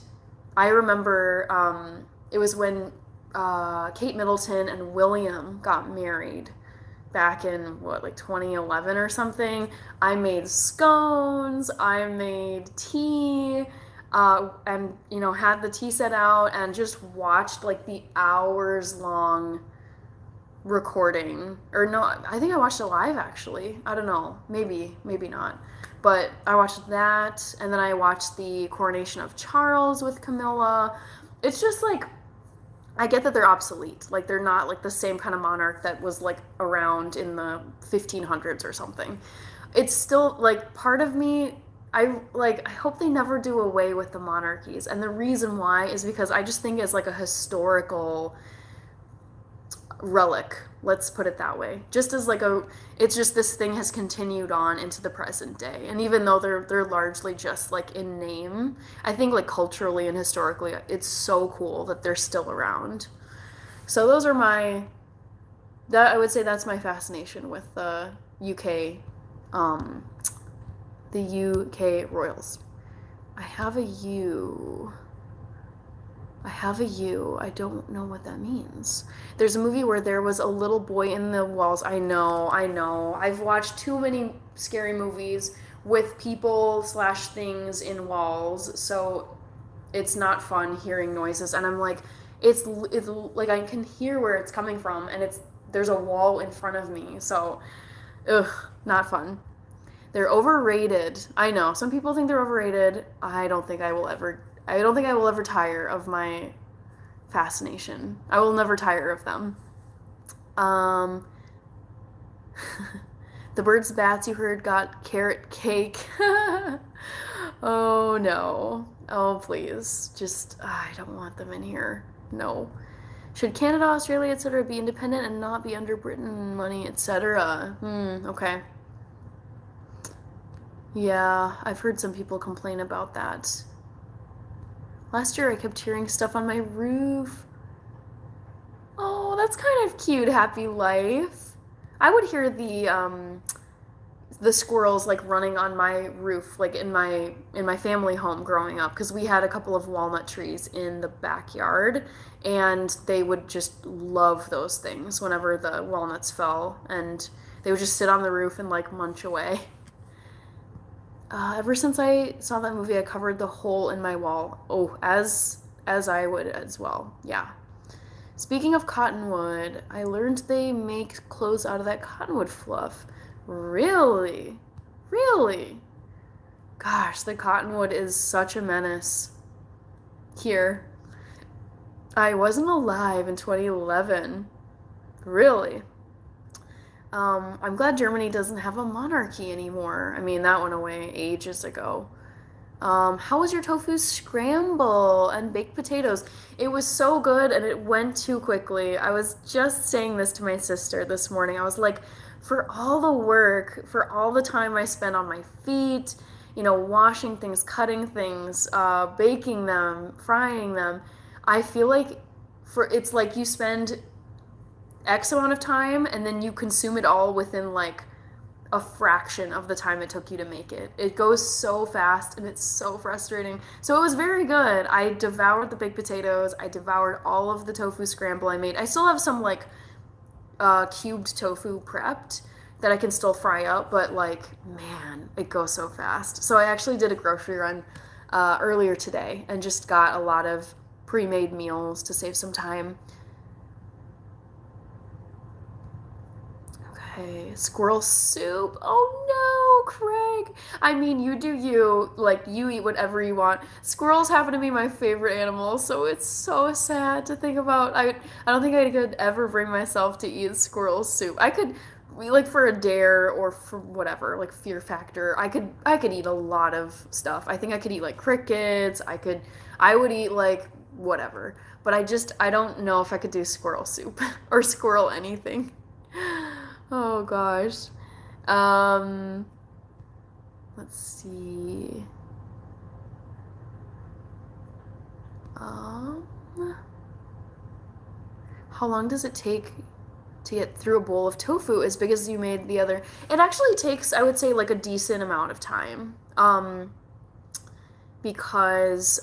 I remember it was when Kate Middleton and William got married back in, like 2011 or something. I made scones, I made tea, and, had the tea set out and just watched, like, the hours-long recording. Or no, I think I watched it live, actually. I don't know. Maybe not. But I watched that, and then I watched the coronation of Charles with Camilla. It's just, like, I get that they're obsolete. Like, they're not, like, the same kind of monarch that was, like, around in the 1500s or something. It's still, like, part of me, I hope they never do away with the monarchies. And the reason why is because I just think as, like, a historical relic. Let's put it that way. Just as like it's just this thing has continued on into the present day. And even though they're largely just like in name, I think like culturally and historically, it's so cool that they're still around. So those are that I would say that's my fascination with the UK, um, the UK royals. I have a U. I have a U. I don't know what that means. There's a movie where there was a little boy in the walls. I know, I know. I've watched too many scary movies with people slash things in walls, so it's not fun hearing noises. And I'm like, it's like I can hear where it's coming from, and there's a wall in front of me. So, ugh, not fun. They're overrated. I know. Some people think they're overrated. I don't think I will ever tire of my fascination. I will never tire of them. Um, the birds, bats you heard got carrot cake. Oh no. Oh please. Just, I don't want them in here. No. Should Canada, Australia, etc. be independent and not be under Britain money, etc.? Okay. Yeah, I've heard some people complain about that. Last year I kept hearing stuff on my roof. Oh, that's kind of cute, happy life. I would hear the squirrels like running on my roof like in my family home growing up because we had a couple of walnut trees in the backyard and they would just love those things whenever the walnuts fell and they would just sit on the roof and like munch away. Ever since I saw that movie, I covered the hole in my wall. Oh, as I would as well. Yeah. Speaking of cottonwood, I learned they make clothes out of that cottonwood fluff. Really? Really? Gosh, the cottonwood is such a menace. Here. I wasn't alive in 2011. Really? I'm glad Germany doesn't have a monarchy anymore. I mean, that went away ages ago. How was your tofu scramble and baked potatoes? It was so good and it went too quickly. I was just saying this to my sister this morning. I was like, for all the work, for all the time I spent on my feet, washing things, cutting things, baking them, frying them, I feel like it's like you spend X amount of time and then you consume it all within like a fraction of the time it took you to make it. It goes so fast and it's so frustrating. So it was very good. I devoured the baked potatoes. I devoured all of the tofu scramble I made. I still have some like cubed tofu prepped that I can still fry up, but like, man, it goes so fast. So I actually did a grocery run earlier today and just got a lot of pre-made meals to save some time. Okay, squirrel soup. Oh no, Craig. I mean, you do you. Like, you eat whatever you want. Squirrels happen to be my favorite animal, so it's so sad to think about. I don't think I could ever bring myself to eat squirrel soup. I could, like, for a dare or for whatever, like Fear Factor. I could eat a lot of stuff. I think I could eat like crickets. I would eat like whatever. But I don't know if I could do squirrel soup or squirrel anything. Oh gosh. Um, let's see. Um, how long does it take to get through a bowl of tofu as big as you made the other? It actually takes, I would say, like a decent amount of time. Because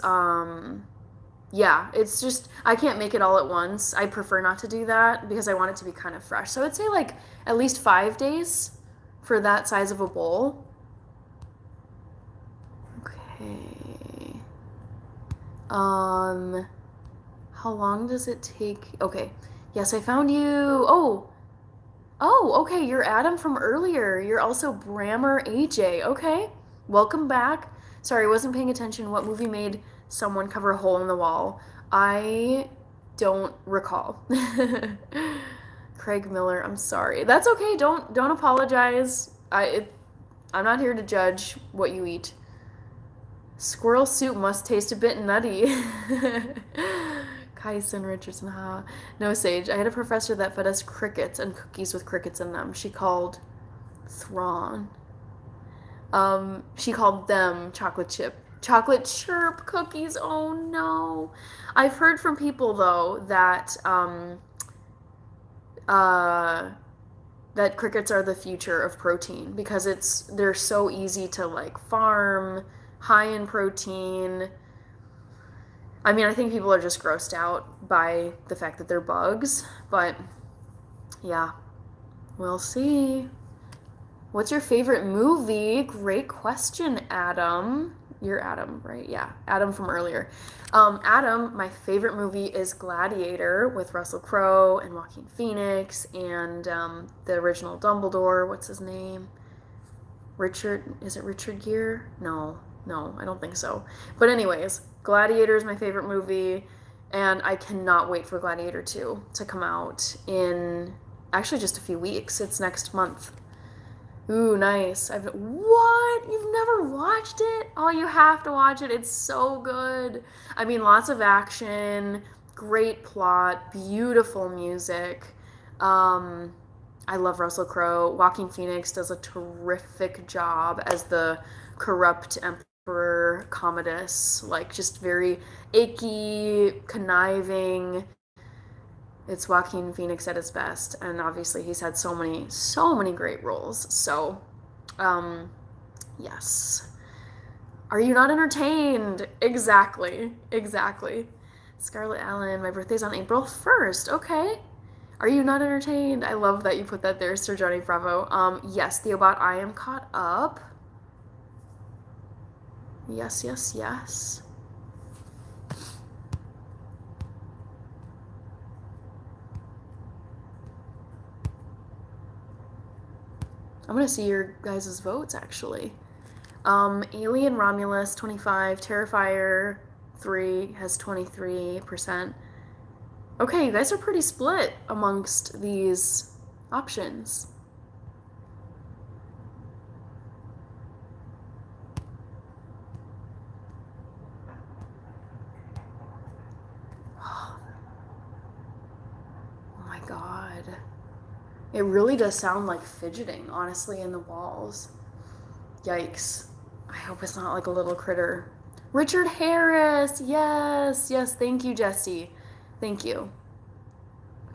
yeah, it's just, I can't make it all at once. I prefer not to do that because I want it to be kind of fresh. So I'd say like at least 5 days for that size of a bowl. Okay. How long does it take? Okay. Yes, I found you. Okay. You're Adam from earlier. You're also Brammer AJ. Okay. Welcome back. Sorry, I wasn't paying attention. What movie made someone cover a hole in the wall? I don't recall. Craig Miller, I'm sorry. That's okay. Don't apologize. I'm not here to judge what you eat. Squirrel soup must taste a bit nutty. Kyson Richardson, ha. No, Sage. I had a professor that fed us crickets and cookies with crickets in them. She called Thrawn. She called them chocolate chirp cookies. Oh no. I've heard from people though uh, that crickets are the future of protein because they're so easy to like farm, high in protein. I mean, I think people are just grossed out by the fact that they're bugs, but yeah, we'll see. What's your favorite movie? Great question, Adam. You're Adam, right? Yeah, Adam from earlier. Adam, my favorite movie is Gladiator with Russell Crowe and Joaquin Phoenix and the original Dumbledore. What's his name? Is it Richard Gere? No, I don't think so. But anyways, Gladiator is my favorite movie, and I cannot wait for Gladiator 2 to come out in actually just a few weeks. It's next month. Ooh, nice. What? You've never watched it? Oh, you have to watch it. It's so good. I mean, lots of action, great plot, beautiful music. I love Russell Crowe. Joaquin Phoenix does a terrific job as the corrupt Emperor Commodus, like just very achy, conniving. It's Joaquin Phoenix at his best, and obviously he's had so many great roles. So, um, yes. Are you not entertained? Exactly. Scarlett Allen, my birthday's on April 1st. Okay. Are you not entertained? I love that you put that there, Sir Johnny Bravo. Yes, Theobot, I am caught up. Yes. I'm gonna see your guys' votes actually. Alien Romulus 25, Terrifier 3 has 23%. Okay, you guys are pretty split amongst these options. Oh my god. It really does sound like fidgeting, honestly, in the walls. Yikes. I hope it's not like a little critter. Richard Harris! Yes, thank you, Jesse. Thank you.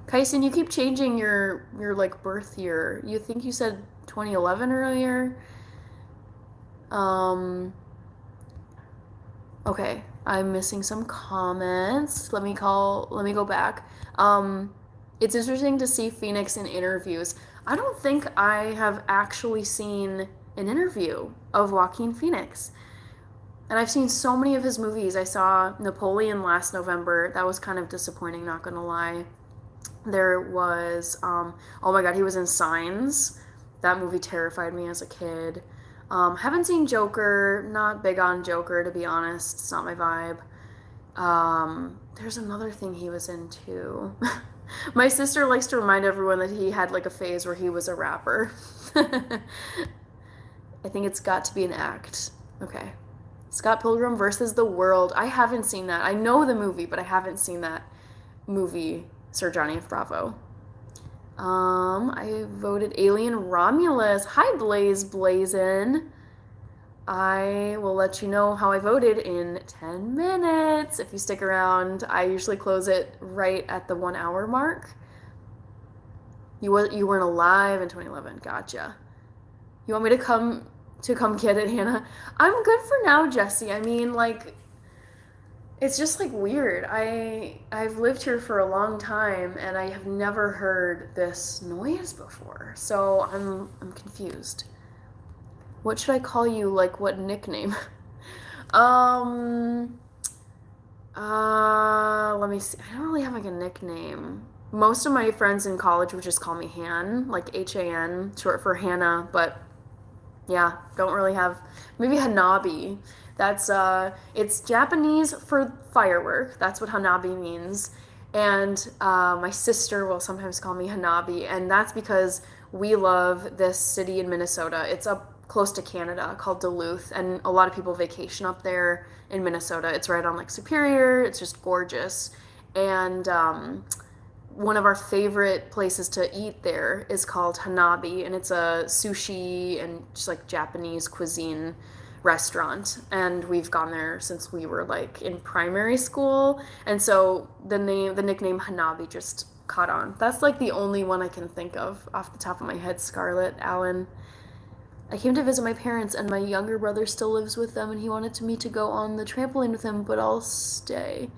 Kyson, you keep changing your like birth year. You think you said 2011 earlier? Okay, I'm missing some comments. Let me go back. It's interesting to see Phoenix in interviews. I don't think I have actually seen an interview of Joaquin Phoenix. And I've seen so many of his movies. I saw Napoleon last November. That was kind of disappointing, not gonna lie. There was, oh my god, he was in Signs. That movie terrified me as a kid. Haven't seen Joker. Not big on Joker, to be honest. It's not my vibe. There's another thing he was in too. My sister likes to remind everyone that he had like a phase where he was a rapper. I think it's got to be an act. Okay. Scott Pilgrim versus the World. I haven't seen that. I know the movie, but I haven't seen that movie, Sir Johnny F. Bravo. I voted Alien Romulus. Hi, Blaze Blazin. I will let you know how I voted in 10 minutes. If you stick around, I usually close it right at the 1 hour mark. You weren't alive in 2011. Gotcha. You want me to come get it, Hannah? I'm good for now, Jesse. I mean, like, it's just like weird. I've lived here for a long time and I have never heard this noise before. So I'm confused. What should I call you? Like, what nickname? Let me see. I don't really have like a nickname. Most of my friends in college would just call me Han, like H-A-N, short for Hannah, but yeah, don't really have, maybe Hanabi. That's, it's Japanese for firework. That's what Hanabi means. And my sister will sometimes call me Hanabi, and that's because we love this city in Minnesota. It's up close to Canada called Duluth, and a lot of people vacation up there in Minnesota. It's right on Lake Superior. It's just gorgeous. And one of our favorite places to eat there is called Hanabi, and it's a sushi and just like Japanese cuisine restaurant. And we've gone there since we were like in primary school, and so the nickname Hanabi just caught on. That's like the only one I can think of off the top of my head. Scarlett, Alan. I came to visit my parents, and my younger brother still lives with them, and he wanted me to go on the trampoline with him, but I'll stay.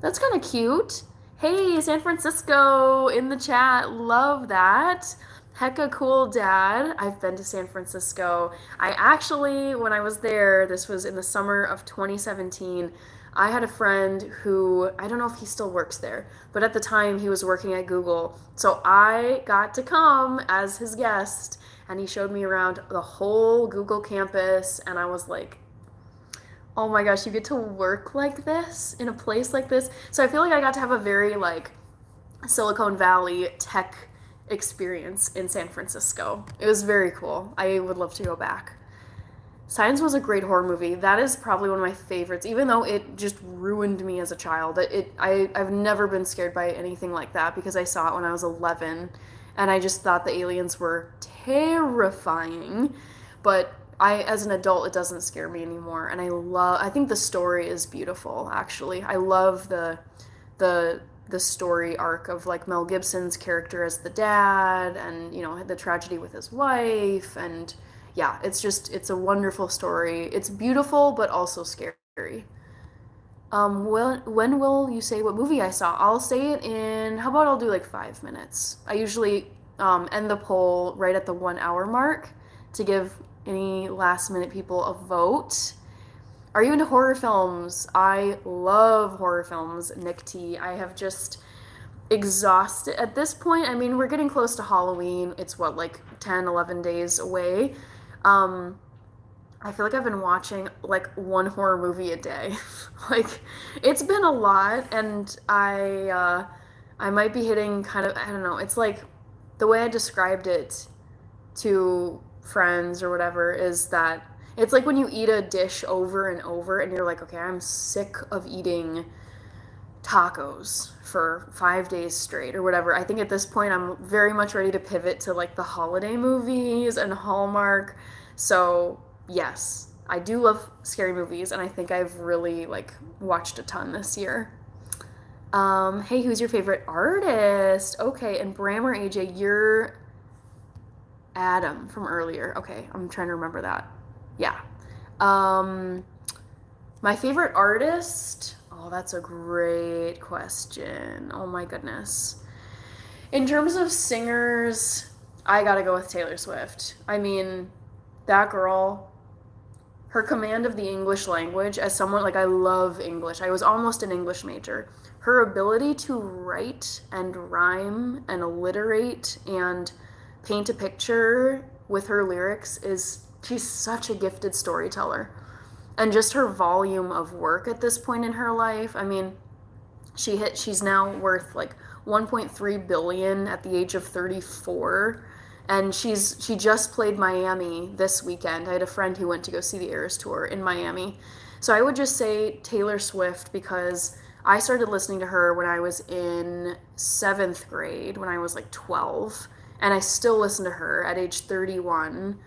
That's kind of cute. Hey, San Francisco in the chat. Love that. Hecka cool, Dad. I've been to San Francisco. I actually, when I was there, this was in the summer of 2017, I had a friend who, I don't know if he still works there, but at the time he was working at Google. So I got to come as his guest, and he showed me around the whole Google campus, and I was like, oh my gosh, you get to work like this in a place like this. So I feel like I got to have a very like Silicon Valley tech experience in San Francisco. It was very cool. I would love to go back. Signs was a great horror movie. That is probably one of my favorites, even though it just ruined me as a child. I've never been scared by anything like that because I saw it when I was 11, and I just thought the aliens were terrifying. But as an adult, it doesn't scare me anymore, and I think the story is beautiful, actually. I love the story arc of like Mel Gibson's character as the dad, and the tragedy with his wife, and yeah, it's a wonderful story. It's beautiful but also scary. When will you say what movie I saw? I'll say it in, how about I'll do like 5 minutes. I usually end the poll right at the 1 hour mark to give any last minute people a vote. Are you into horror films? I love horror films, Nick T. I have just exhausted at this point. I mean, we're getting close to Halloween. It's what, like 10, 11 days away. I feel like I've been watching like one horror movie a day. Like, it's been a lot, and I might be hitting kind of, I don't know, it's like the way I described it to friends or whatever is that it's like when you eat a dish over and over and you're like, okay, I'm sick of eating tacos for 5 days straight or whatever. I think at this point I'm very much ready to pivot to like the holiday movies and Hallmark. So yes, I do love scary movies, and I think I've really like watched a ton this year. Hey, who's your favorite artist? Okay, and Bram or AJ, you're Adam from earlier. Okay, I'm trying to remember that. Yeah. My favorite artist? Oh, that's a great question. Oh my goodness. In terms of singers, I gotta go with Taylor Swift. I mean, that girl, her command of the English language, as someone, like, I love English. I was almost an English major. Her ability to write and rhyme and alliterate and paint a picture with her lyrics she's such a gifted storyteller. And just her volume of work at this point in her life, I mean, she's now worth like 1.3 billion at the age of 34, and she just played Miami this weekend. I had a friend who went to go see the Eras tour in Miami. So I would just say Taylor Swift, because I started listening to her when I was in 7th grade, when I was like 12, and I still listen to her at age 31.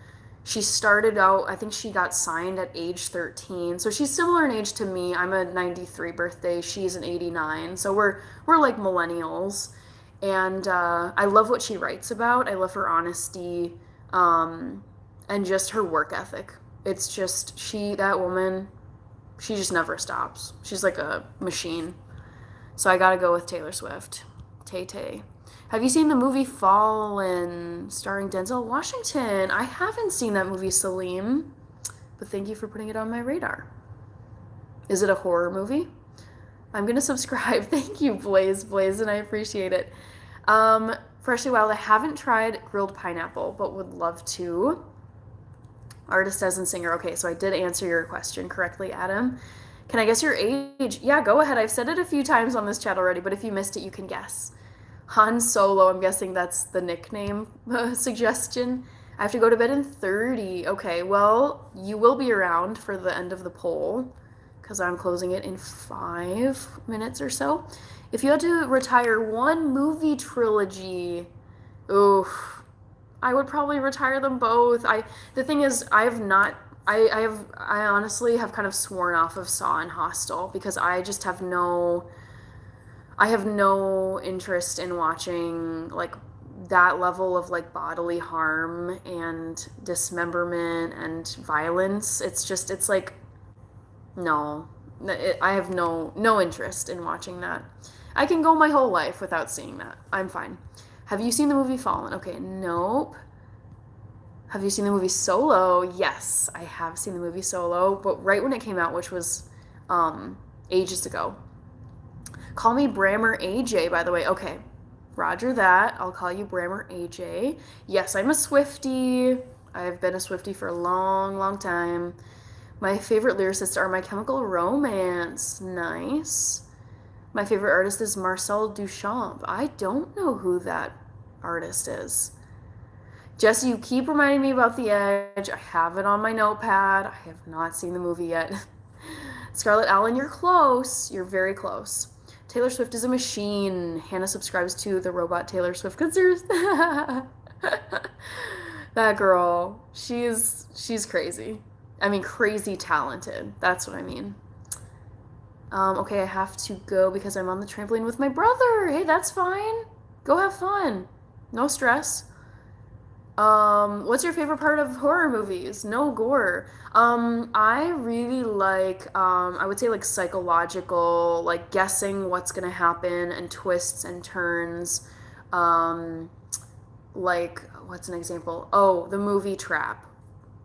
She started out, I think she got signed at age 13. So she's similar in age to me. I'm a 93 birthday. She's an 89. So we're like millennials. And I love what she writes about. I love her honesty, and just her work ethic. It's just, that woman, she just never stops. She's like a machine. So I gotta go with Taylor Swift. Tay-Tay. Have you seen the movie Fallen starring Denzel Washington? I haven't seen that movie, Salim, but thank you for putting it on my radar. Is it a horror movie? I'm going to subscribe. Thank you, Blaze, and I appreciate it. Freshly Wild, I haven't tried grilled pineapple, but would love to. Artist as in singer. Okay, so I did answer your question correctly, Adam. Can I guess your age? Yeah, go ahead. I've said it a few times on this chat already, but if you missed it, you can guess. Han Solo, I'm guessing that's the nickname suggestion. I have to go to bed in 30. Okay, well, you will be around for the end of the poll, because I'm closing it in 5 minutes or so. If you had to retire one movie trilogy, oof, I would probably retire them both. The thing is, I have not. I honestly have kind of sworn off of Saw and Hostel because I just have no. I have no interest in watching like that level of like bodily harm and dismemberment and violence. It's like no. I have no interest in watching that. I can go my whole life without seeing that. I'm fine. Have you seen the movie Fallen? Okay, nope. Have you seen the movie Solo? Yes, I have seen the movie Solo, but right when it came out, which was ages ago. Call me Brammer AJ, by the way. Okay, roger that. I'll call you Brammer AJ. Yes, I'm a Swiftie. I've been a Swiftie for a long, long time. My favorite lyricists are My Chemical Romance. Nice. My favorite artist is Marcel Duchamp. I don't know who that artist is. Jesse, you keep reminding me about The Edge. I have it on my notepad. I have not seen the movie yet. Scarlett Allen, you're close. You're very close. Taylor Swift is a machine. Hannah subscribes to the robot Taylor Swift considers. That girl, she's crazy. I mean, crazy talented. That's what I mean. Okay, I have to go because I'm on the trampoline with my brother. Hey, that's fine. Go have fun. No stress. What's your favorite part of horror movies? No gore. I really like, I would say like psychological, like guessing what's gonna happen and twists and turns. Like, what's an example? Oh, the movie Trap.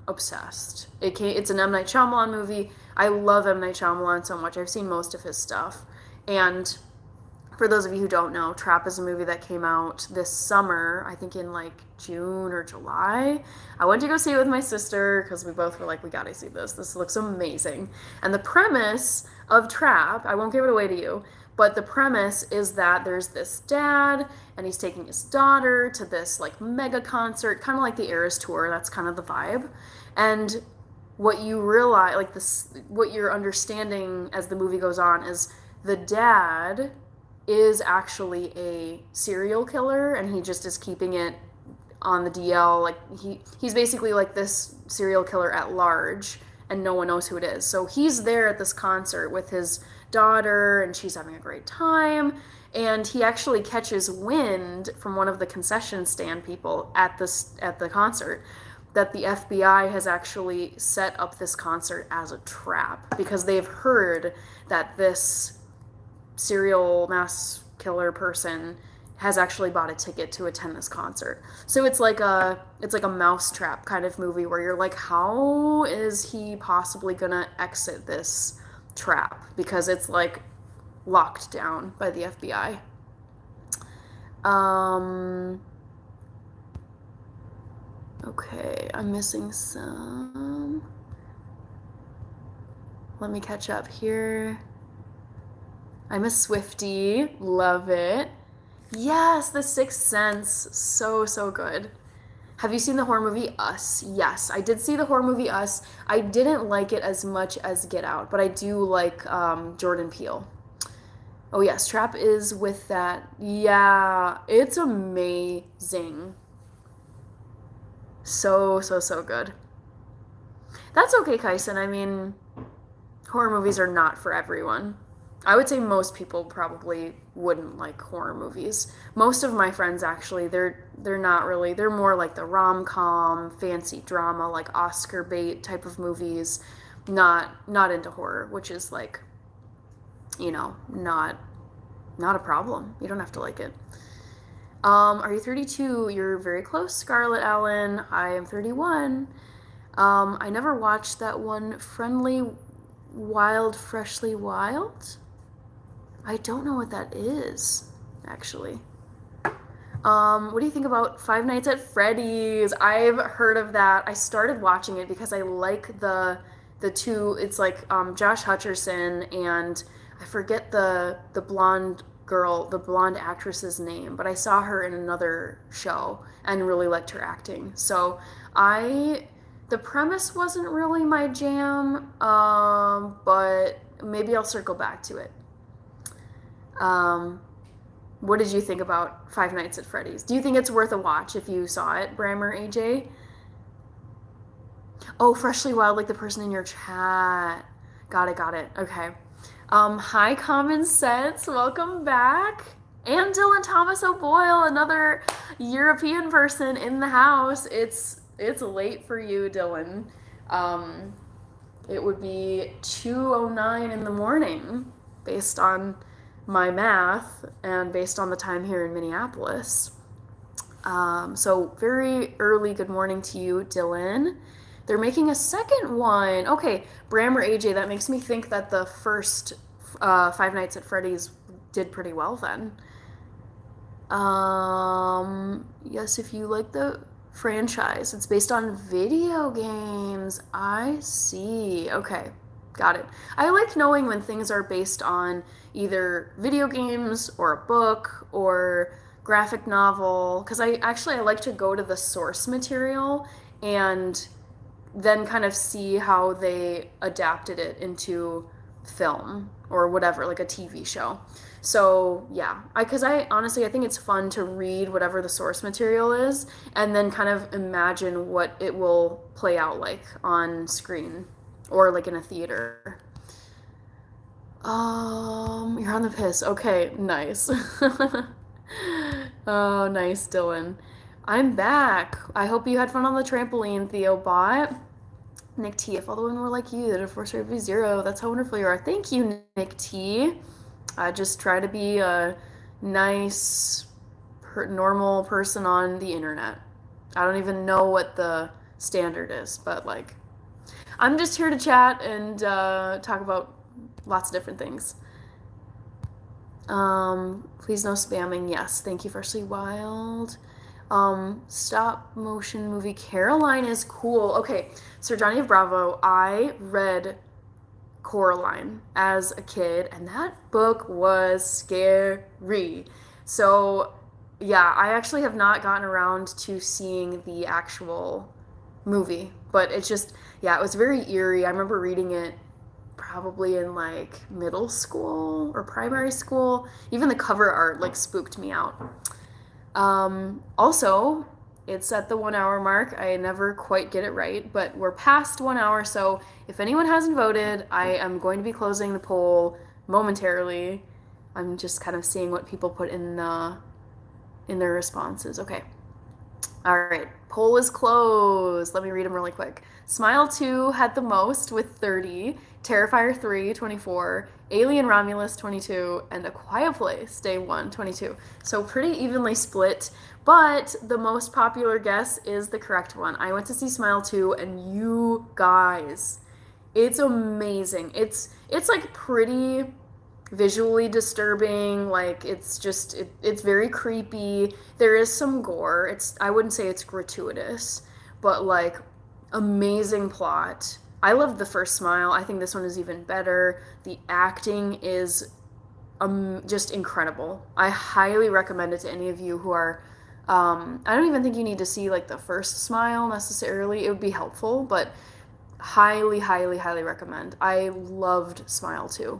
Obsessed. It's an M. Night Shyamalan movie. I love M. Night Shyamalan so much. I've seen most of his stuff. And for those of you who don't know, Trap is a movie that came out this summer, I think in like June or July. I went to go see it with my sister because we both were like, we gotta see this. This looks amazing. And the premise of Trap, I won't give it away to you, but the premise is that there's this dad and he's taking his daughter to this like mega concert, kind of like the Eras Tour. That's kind of the vibe. And what you realize, like this, what you're understanding as the movie goes on is the dad is actually a serial killer and he just is keeping it on the DL. Like he's basically like this serial killer at large and no one knows who it is. So he's there at this concert with his daughter and she's having a great time, and he actually catches wind from one of the concession stand people at the concert that the FBI has actually set up this concert as a trap because they've heard that this serial mass killer person has actually bought a ticket to attend this concert. So it's like a mousetrap kind of movie where you're like, how is he possibly gonna exit this trap? Because it's like locked down by the FBI. Okay, I'm missing some. Let me catch up here. I'm a Swiftie. Love it. Yes, The Sixth Sense. So, so good. Have you seen the horror movie Us? Yes, I did see the horror movie Us. I didn't like it as much as Get Out, but I do like Jordan Peele. Oh yes, Trap is with that. Yeah, it's amazing. So, so, so good. That's okay, Kyson. I mean, horror movies are not for everyone. I would say most people probably wouldn't like horror movies. Most of my friends actually, they're not really. They're more like the rom-com, fancy drama, like Oscar bait type of movies. Not into horror, which is like, not a problem. You don't have to like it. Are you 32? You're very close, Scarlett Allen. I am 31. I never watched that one, Friendly Wild, Freshly Wild. I don't know what that is, actually. What do you think about Five Nights at Freddy's? I've heard of that. I started watching it because I like the two. It's like Josh Hutcherson and I forget the blonde girl, the blonde actress's name, but I saw her in another show and really liked her acting. So I The premise wasn't really my jam, but maybe I'll circle back to it. Um, what did you think about Five Nights at Freddy's? Do you think it's worth a watch if you saw it, Brammer AJ? Oh, Freshly Wild, like the person in your chat. Got it, got it. Okay. Hi, Common Sense. Welcome back. And Dylan Thomas O'Boyle, another European person in the house. It's late for you, Dylan. Um, it would be 2:09 in the morning based on my math and based on the time here in Minneapolis. So very early good morning to you, Dylan. They're making a second one. Okay, Brammer AJ, that makes me think that the first Five Nights at Freddy's did pretty well then. Yes, if you like the franchise, it's based on video games. I see. Okay, got it. I like knowing when things are based on either video games or a book or graphic novel, because I like to go to the source material and then kind of see how they adapted it into film or whatever, like a TV show. So yeah, because I honestly I think it's fun to read whatever the source material is and then kind of imagine what it will play out like on screen or like in a theater. You're on the piss. Okay, nice. Oh, nice, Dylan. I'm back. I hope you had fun on the trampoline, Theo Bot. Nick T, if all the women were like you, that of course would be zero. That's how wonderful you are. Thank you, Nick T. I just try to be a nice, normal person on the internet. I don't even know what the standard is, but like, I'm just here to chat and talk about lots of different things. Please no spamming. Yes, thank you, Freshly Wild. Stop motion movie Caroline is cool. Okay, Sir Johnny of Bravo, I read Coraline as a kid, and that book was scary. So, yeah, I actually have not gotten around to seeing the actual movie, but it's just, yeah, it was very eerie. I remember reading it probably in like middle school or primary school. Even the cover art like spooked me out. Also, it's at the 1 hour mark. I never quite get it right, but we're past 1 hour, so if anyone hasn't voted, I am going to be closing the poll momentarily. I'm just kind of seeing what people put in their responses. Okay. All right, poll is closed. Let me read them really quick. Smile 2 had the most with 30, Terrifier 3, 24, Alien Romulus, 22, and A Quiet Place, Day 1, 22. So pretty evenly split, but the most popular guess is the correct one. I went to see Smile 2, and you guys, it's amazing. It's like pretty visually disturbing, like it's very creepy. There is some gore. I wouldn't say it's gratuitous, but like amazing plot. I loved the first Smile. I think this one is even better. The acting is just incredible. I highly recommend it to any of you who are I don't even think you need to see like the first Smile necessarily. It would be helpful, but highly, highly, highly recommend. I loved Smile 2.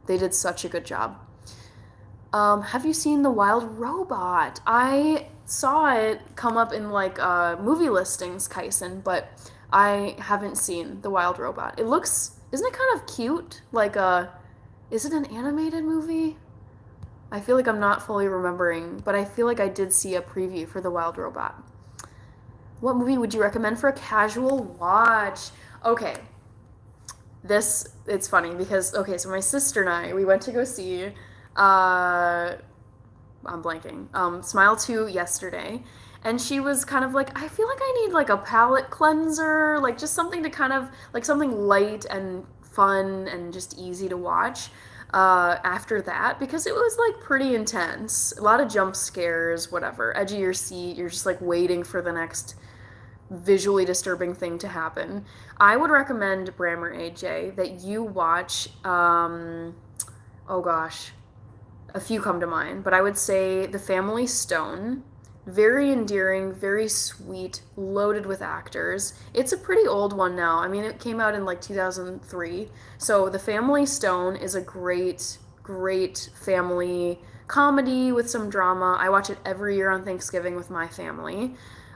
They did such a good job. Have you seen The Wild Robot? I saw it come up in like movie listings, Kyson, but I haven't seen The Wild Robot. Isn't it kind of cute? Like is it an animated movie? I feel like I'm not fully remembering, but I feel like I did see a preview for The Wild Robot. What movie would you recommend for a casual watch? Okay. It's funny because, okay, so my sister and I, we went to go see, I'm blanking, Smile 2 yesterday, and she was kind of like, I feel like I need like a palate cleanser, like just something to kind of, like something light and fun and just easy to watch, after that, because it was like pretty intense, a lot of jump scares, whatever, edge of your seat, you're just like waiting for the next visually disturbing thing to happen. I would recommend Brammer AJ that you watch oh gosh, a few come to mind, but I would say The Family Stone, Very endearing, very sweet, loaded with actors. It's a pretty old one now. I mean, it came out in like 2003. So The Family Stone is a great, great family comedy with some drama. I watch it every year on Thanksgiving with my family.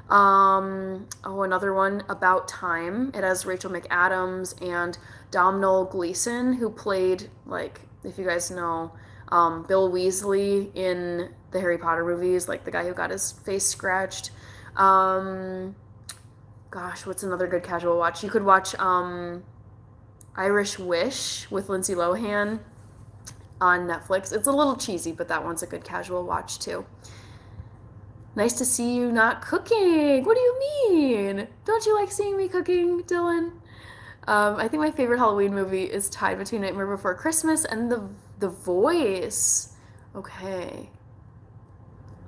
Another one, About Time. It has Rachel McAdams and Domhnall Gleeson, who played, like, if you guys know, Bill Weasley in the Harry Potter movies, like the guy who got his face scratched. Um, Gosh, what's another good casual watch? You could watch Irish Wish with Lindsay Lohan on Netflix. It's a little cheesy, but that one's a good casual watch too. Nice to see you not cooking. What do you mean? Don't you like seeing me cooking, Dylan? I think my favorite Halloween movie is tied between Nightmare Before Christmas and The Voice. Okay.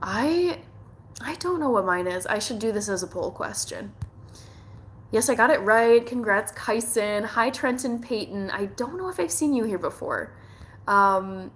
I I don't know what mine is. I should do this as a poll question. Yes, I got it right. Congrats, Kyson. Hi, Trenton Payton. I don't know if I've seen you here before. Um,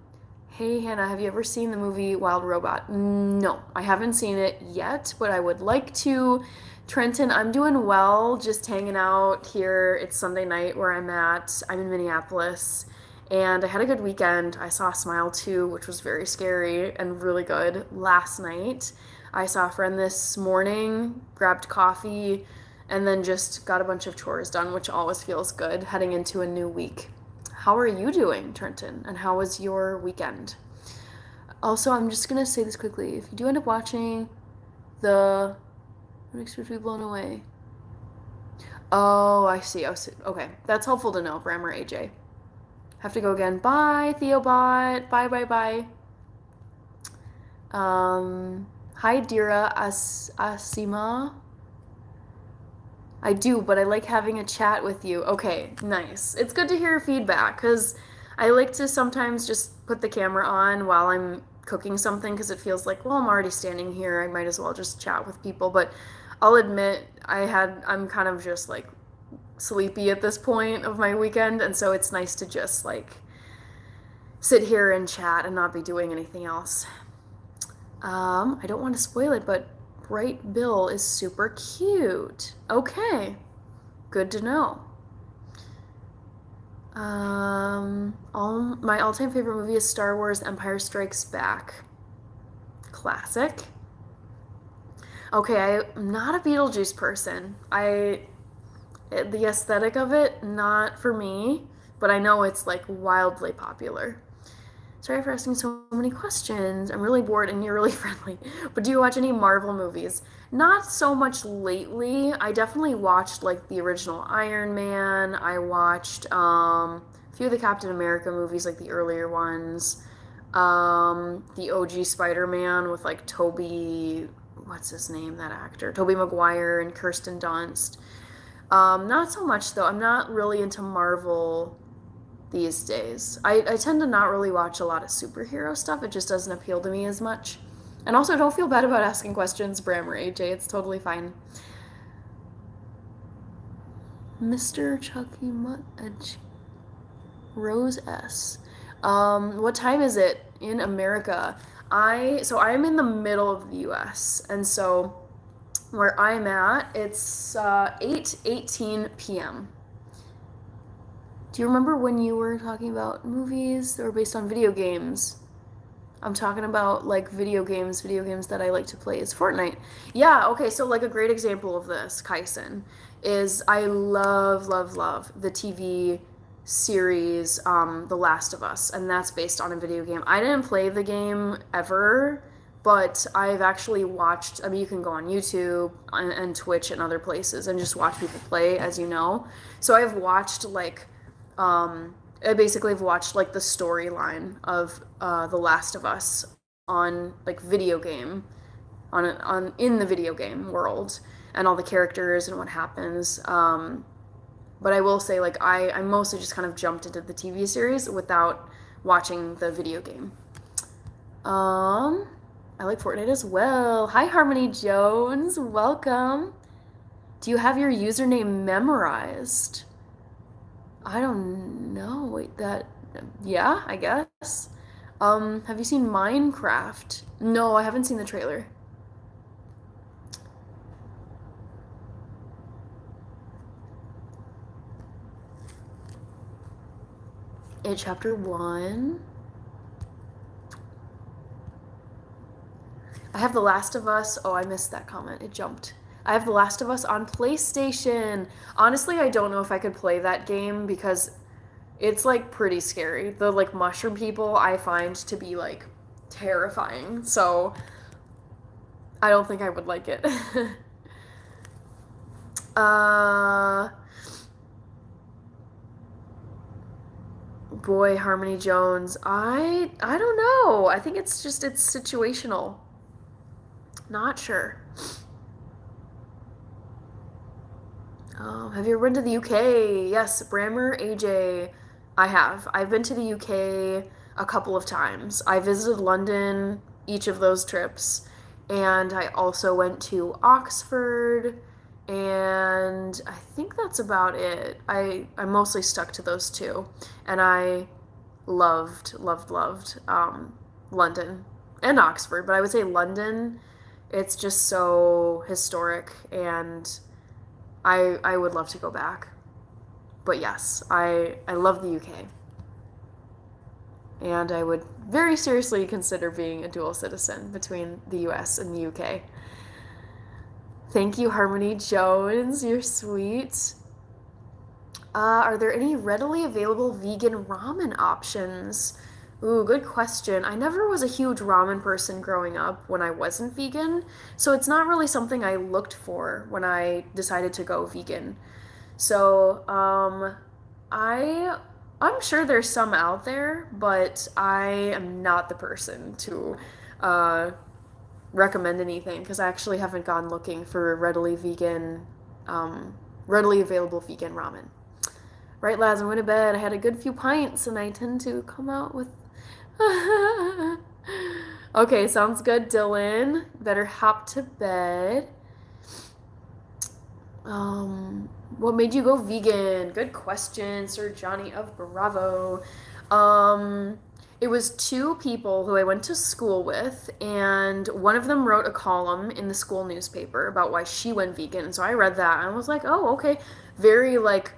hey, Hannah, have you ever seen the movie Wild Robot? No, I haven't seen it yet, but I would like to. Trenton, I'm doing well, just hanging out here. It's Sunday night where I'm at. I'm in Minneapolis, and I had a good weekend. I saw Smile 2, which was very scary and really good last night. I saw a friend this morning, grabbed coffee, and then just got a bunch of chores done, which always feels good heading into a new week. How are you doing, Trenton? And how was your weekend? Also, I'm just gonna say this quickly. If you do end up watching the Unexpected to be blown away. Oh, I see. Oh, okay. That's helpful to know, Bram or AJ. Have to go again. Bye, Theobot. Bye, bye, bye. Hi, Dira Asima. I do, but I like having a chat with you. Okay, nice. It's good to hear your feedback because I like to sometimes just put the camera on while I'm cooking something because it feels like, well, I'm already standing here. I might as well just chat with people. But I'll admit, I'm kind of just like sleepy at this point of my weekend, and so it's nice to just like sit here and chat and not be doing anything else. I don't want to spoil it, but Bright Bill is super cute. Okay, good to know. My all-time favorite movie is Star Wars Empire Strikes Back. Classic. Okay, I'm not a Beetlejuice person. The aesthetic of it, not for me, but I know it's like wildly popular. Sorry for asking so many questions. I'm really bored and you're really friendly. But do you watch any Marvel movies? Not so much lately. I definitely watched like the original Iron Man. I watched a few of the Captain America movies, like the earlier ones. The OG Spider-Man with like Toby, what's his name, that actor? Toby Maguire and Kirsten Dunst. Not so much though. I'm not really into Marvel these days. I tend to not really watch a lot of superhero stuff. It just doesn't appeal to me as much. And also, don't feel bad about asking questions, Bram or AJ. It's totally fine. Mr. Chucky Mudge. Rose S. What time is it in America? I'm in the middle of the US, and so where I'm at, it's 8:18 p.m. Do you remember when you were talking about movies that were based on video games? I'm talking about like video games that I like to play is Fortnite. Yeah, okay, so like a great example of this, Kyson, is I love, love, love the TV series The Last of Us, and that's based on a video game. I didn't play the game ever, but I've actually watched, I mean, you can go on YouTube and Twitch and other places and just watch people play, as you know. So I've watched like I basically have watched like the storyline of The Last of Us on like video game on in the video game world and all the characters and what happens. But I will say like I mostly just kind of jumped into the TV series without watching the video game. I like Fortnite as well. Hi Harmony Jones, welcome. Do you have your username memorized? I don't know. Wait, yeah, I guess. Have you seen Minecraft? No, I haven't seen the trailer. It chapter 1. I have The Last of Us. Oh, I missed that comment. It jumped. I have The Last of Us on PlayStation. Honestly, I don't know if I could play that game because it's like pretty scary. The like mushroom people I find to be like terrifying. So I don't think I would like it. uh Boy, Harmony Jones. I don't know. I think it's just it's situational. Not sure. Have you ever been to the UK? Yes, Brammer, AJ. I have. I've been to the UK a couple of times. I visited London each of those trips, and I also went to Oxford, and I think that's about it. I mostly stuck to those two, and I loved London and Oxford, but I would say London, it's just so historic and I would love to go back. But yes, I love the UK. And I would very seriously consider being a dual citizen between the US and the UK. Thank you, Harmony Jones. You're sweet. Are there any readily available vegan ramen options? Ooh, good question. I never was a huge ramen person growing up when I wasn't vegan, so it's not really something I looked for when I decided to go vegan. So, I I'm sure there's some out there, but I am not the person to uh, recommend anything because I actually haven't gone looking for readily available vegan ramen. Right, lads, I'm going to bed. I had a good few pints and I tend to come out with. Okay, sounds good, Dylan. Better hop to bed. What made you go vegan? Good question, Sir Johnny of Bravo. It was two people who I went to school with, and one of them wrote a column in the school newspaper about why she went vegan. And so I read that and I was like, oh, okay. Very like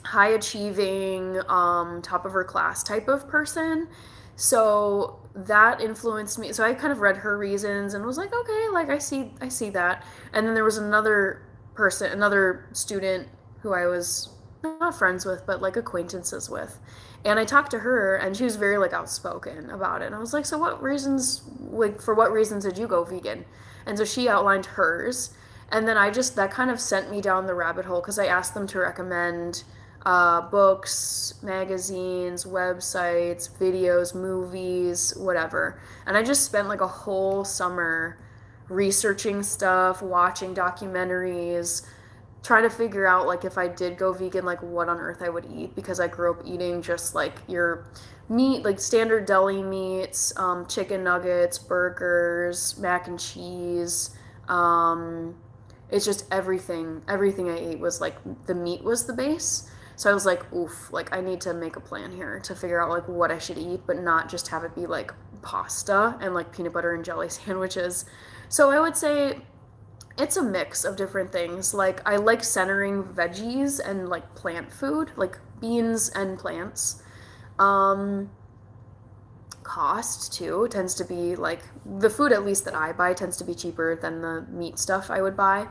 high achieving, top of her class type of person. So that influenced me. So I kind of read her reasons and was like, okay, like I see that. And then there was another student who I was not friends with, but like acquaintances with. And I talked to her and she was very like outspoken about it. And I was like, so what reasons, like for what reasons did you go vegan? And so she outlined hers. And then that kind of sent me down the rabbit hole because I asked them to recommend books, magazines, websites, videos, movies, whatever. And I just spent like a whole summer researching stuff, watching documentaries, trying to figure out like if I did go vegan, like what on earth I would eat because I grew up eating just like your meat, like standard deli meats, chicken nuggets, burgers, mac and cheese. It's just everything. Everything I ate was like the meat was the base. So I was like, oof, like I need to make a plan here to figure out like what I should eat, but not just have it be like pasta and like peanut butter and jelly sandwiches. So I would say it's a mix of different things. Like I like centering veggies and like plant food, like beans and plants. Cost too tends to be like the food at least that I buy tends to be cheaper than the meat stuff I would buy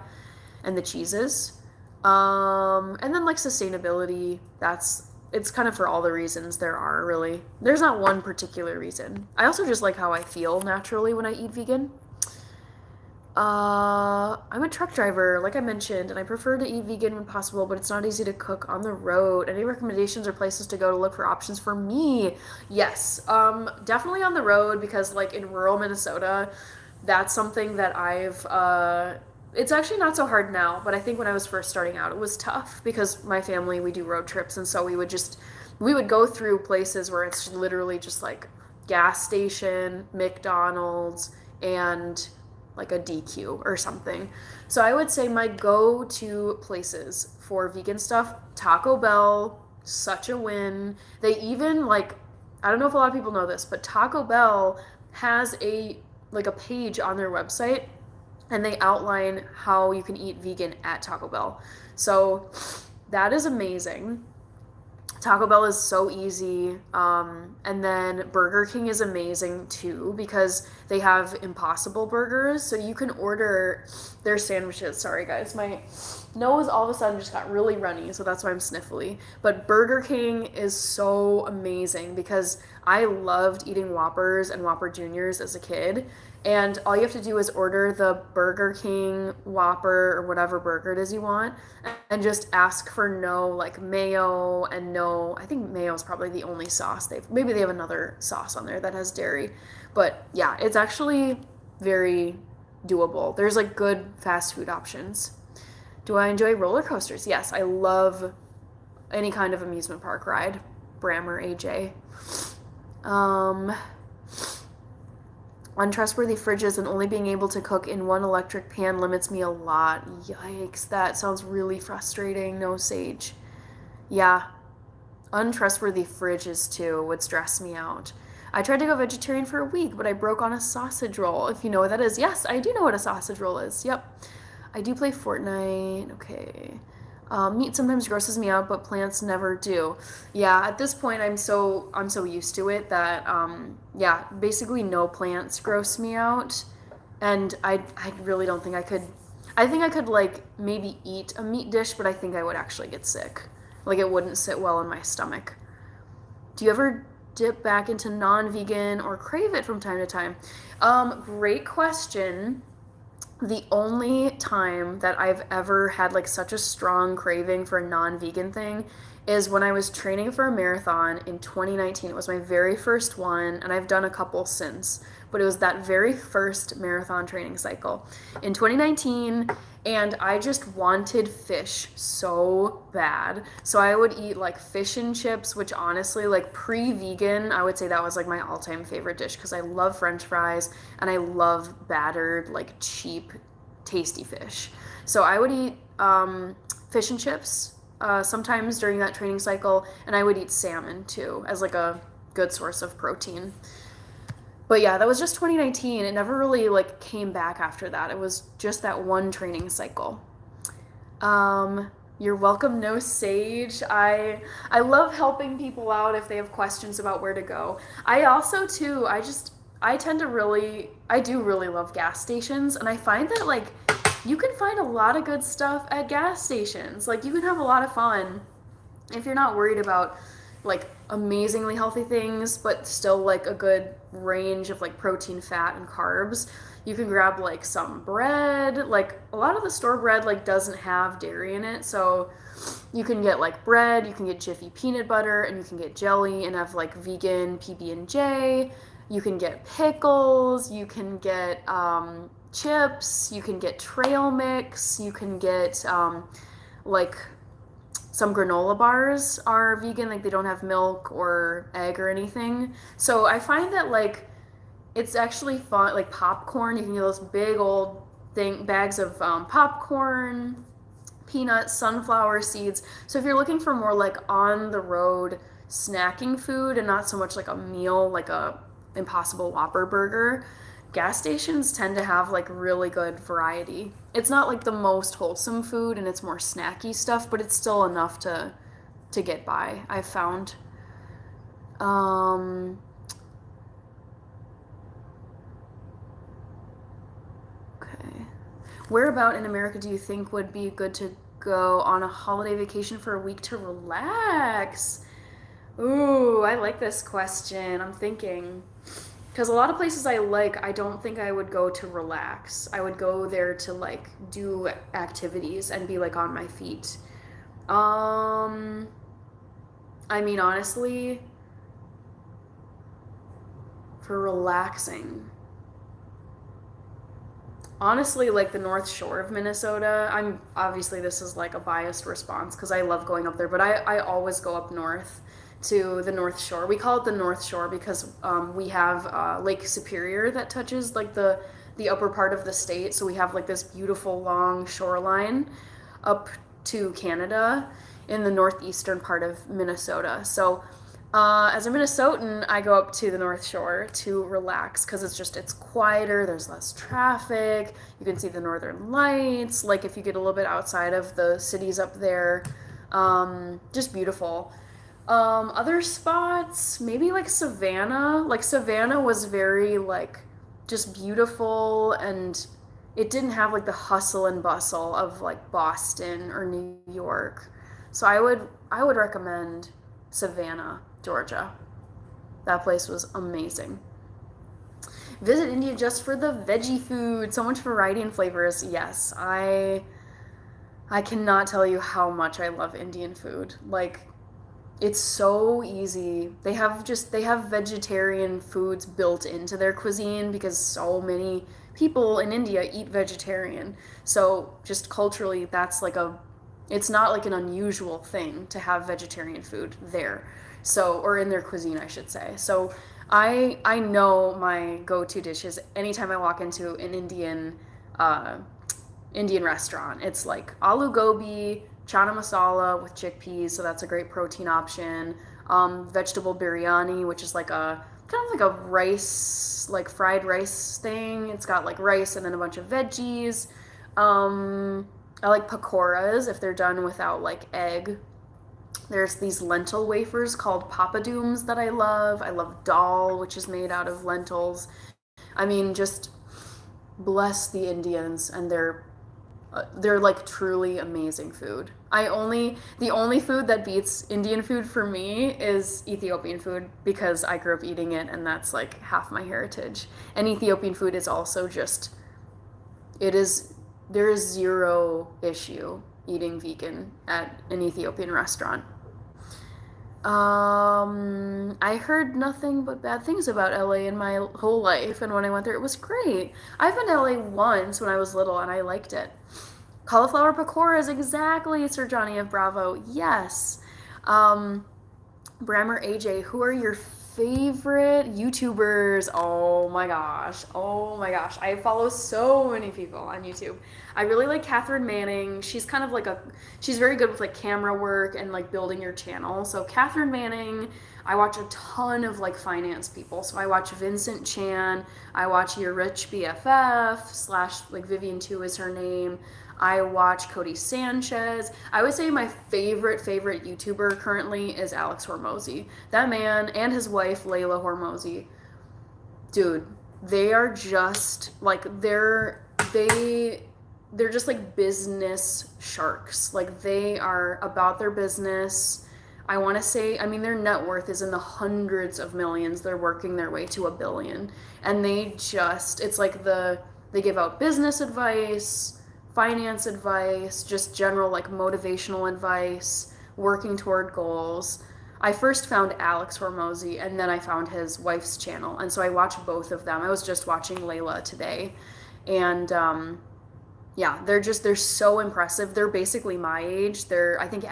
and the cheeses. And then like sustainability, it's kind of for all the reasons there are really. There's not one particular reason. I also just like how I feel naturally when I eat vegan. I'm a truck driver, like I mentioned, and I prefer to eat vegan when possible, but it's not easy to cook on the road. Any recommendations or places to go to look for options for me? Yes, definitely on the road because, like, in rural Minnesota, that's something that it's actually not so hard now, but I think when I was first starting out, it was tough because my family, we do road trips, and so we would go through places where it's literally just like gas station, McDonald's, and like a DQ or something. So I would say my go-to places for vegan stuff, Taco Bell, such a win. They even like, I don't know if a lot of people know this, but Taco Bell has a page on their website and they outline how you can eat vegan at Taco Bell. So that is amazing. Taco Bell is so easy. And then Burger King is amazing too because they have Impossible Burgers. So you can order their sandwiches. Sorry, guys. My nose all of a sudden just got really runny, so that's why I'm sniffly. But Burger King is so amazing because I loved eating Whoppers and Whopper Juniors as a kid. And all you have to do is order the Burger King Whopper or whatever burger it is you want and just ask for no like mayo and no, I think mayo is probably the only sauce maybe they have another sauce on there that has dairy. But yeah, it's actually very doable. There's like good fast food options. Do I enjoy roller coasters? Yes, I love any kind of amusement park ride. Bram or AJ. Untrustworthy fridges and only being able to cook in one electric pan limits me a lot. Yikes, that sounds really frustrating. No, Sage. Yeah, untrustworthy fridges too would stress me out. I tried to go vegetarian for a week, but I broke on a sausage roll. If you know what that is. Yes, I do know what a sausage roll is. Yep. I do play Fortnite. Okay. Meat sometimes grosses me out, but plants never do. Yeah, at this point, I'm so used to it that yeah, basically no plants gross me out, and I really don't think I could. I think I could like maybe eat a meat dish, but I think I would actually get sick. Like it wouldn't sit well in my stomach. Do you ever dip back into non-vegan or crave it from time to time? Great question. The only time that I've ever had like such a strong craving for a non-vegan thing is when I was training for a marathon in 2019. It was my very first one, and I've done a couple since, but it was that very first marathon training cycle in 2019, and I just wanted fish so bad. So I would eat like fish and chips, which honestly, like pre-vegan, I would say that was like my all-time favorite dish because I love French fries and I love battered, like cheap, tasty fish. So I would eat fish and chips sometimes during that training cycle, and I would eat salmon too as like a good source of protein. But yeah, that was just 2019. It never really like came back after that. It was just that one training cycle. You're welcome, no Sage. I love helping people out if they have questions about where to go. I also too, I do really love gas stations, and I find that like you can find a lot of good stuff at gas stations. Like you can have a lot of fun if you're not worried about like amazingly healthy things, but still like a good range of like protein, fat, and carbs. You can grab like some bread. Like a lot of the store bread like doesn't have dairy in it, so you can get like bread, you can get Jiffy peanut butter, and you can get jelly and have like vegan PB&J. You can get pickles, you can get chips, you can get trail mix, you can get like some granola bars are vegan, like they don't have milk or egg or anything. So I find that like it's actually fun, like popcorn. You can get those big old bags of popcorn, peanuts, sunflower seeds. So if you're looking for more like on the road snacking food and not so much like a meal, like a Impossible Whopper burger, gas stations tend to have like really good variety. It's not like the most wholesome food and it's more snacky stuff, but it's still enough to get by, I've found. Okay. Where about in America do you think would be good to go on a holiday vacation for a week to relax? Ooh, I like this question. I'm thinking. Because a lot of places I like, I don't think I would go to relax. I would go there to like do activities and be like on my feet. I mean, honestly, for relaxing, honestly, like the North Shore of Minnesota. I'm obviously this is like a biased response because I love going up there, but I always go up north to the North Shore. We call it the North Shore because we have Lake Superior that touches like the upper part of the state. So we have like this beautiful long shoreline up to Canada in the northeastern part of Minnesota. So as a Minnesotan, I go up to the North Shore to relax because it's quieter, there's less traffic, you can see the northern lights, like if you get a little bit outside of the cities up there, just beautiful. Other spots, maybe like Savannah. Like Savannah was very like just beautiful, and it didn't have like the hustle and bustle of like Boston or New York. So I would recommend Savannah, Georgia. That place was amazing. Visit India just for the veggie food. So much variety and flavors. Yes, I cannot tell you how much I love Indian food. Like it's so easy. They have vegetarian foods built into their cuisine because so many people in India eat vegetarian. So just culturally that's like a it's not like an unusual thing to have vegetarian food there. So or in their cuisine I should say. So I know my go-to dishes anytime I walk into an uh Indian restaurant. It's like aloo gobi, chana masala with chickpeas, so that's a great protein option. Vegetable biryani, which is like a kind of like a rice, like fried rice thing. It's got like rice and then a bunch of veggies. I like pakoras if they're done without like egg. There's these lentil wafers called papadums that I love. I love dal, which is made out of lentils. I mean, just bless the Indians and they're like truly amazing food. The only food that beats Indian food for me is Ethiopian food because I grew up eating it and that's like half my heritage. And Ethiopian food is also just it is there is zero issue eating vegan at an Ethiopian restaurant. I heard nothing but bad things about LA in my whole life, and when I went there, it was great. I've been to LA once when I was little, and I liked it. Cauliflower pakoras, exactly, Sir Johnny of Bravo. Yes. Um, Brammer AJ, who are your favorite YouTubers? Oh my gosh. Oh my gosh. I follow so many people on YouTube. I really like Catherine Manning. She's kind of like she's very good with like camera work and like building your channel. So Catherine Manning, I watch a ton of like finance people. So I watch Vincent Chan. I watch Your Rich BFF slash like Vivian 2 is her name. I watch Cody Sanchez. I would say my favorite YouTuber currently is Alex Hormozy. That man and his wife Layla Hormozy, dude, they are just like they're just like business sharks. Like they are about their business. I want to say, I mean, their net worth is in the hundreds of millions. They're working their way to a billion, and it's like they give out business advice, finance advice, just general like motivational advice, working toward goals. I first found Alex Hormozy and then I found his wife's channel. And so I watched both of them. I was just watching Layla today. And yeah, they're so impressive. They're basically my age. I think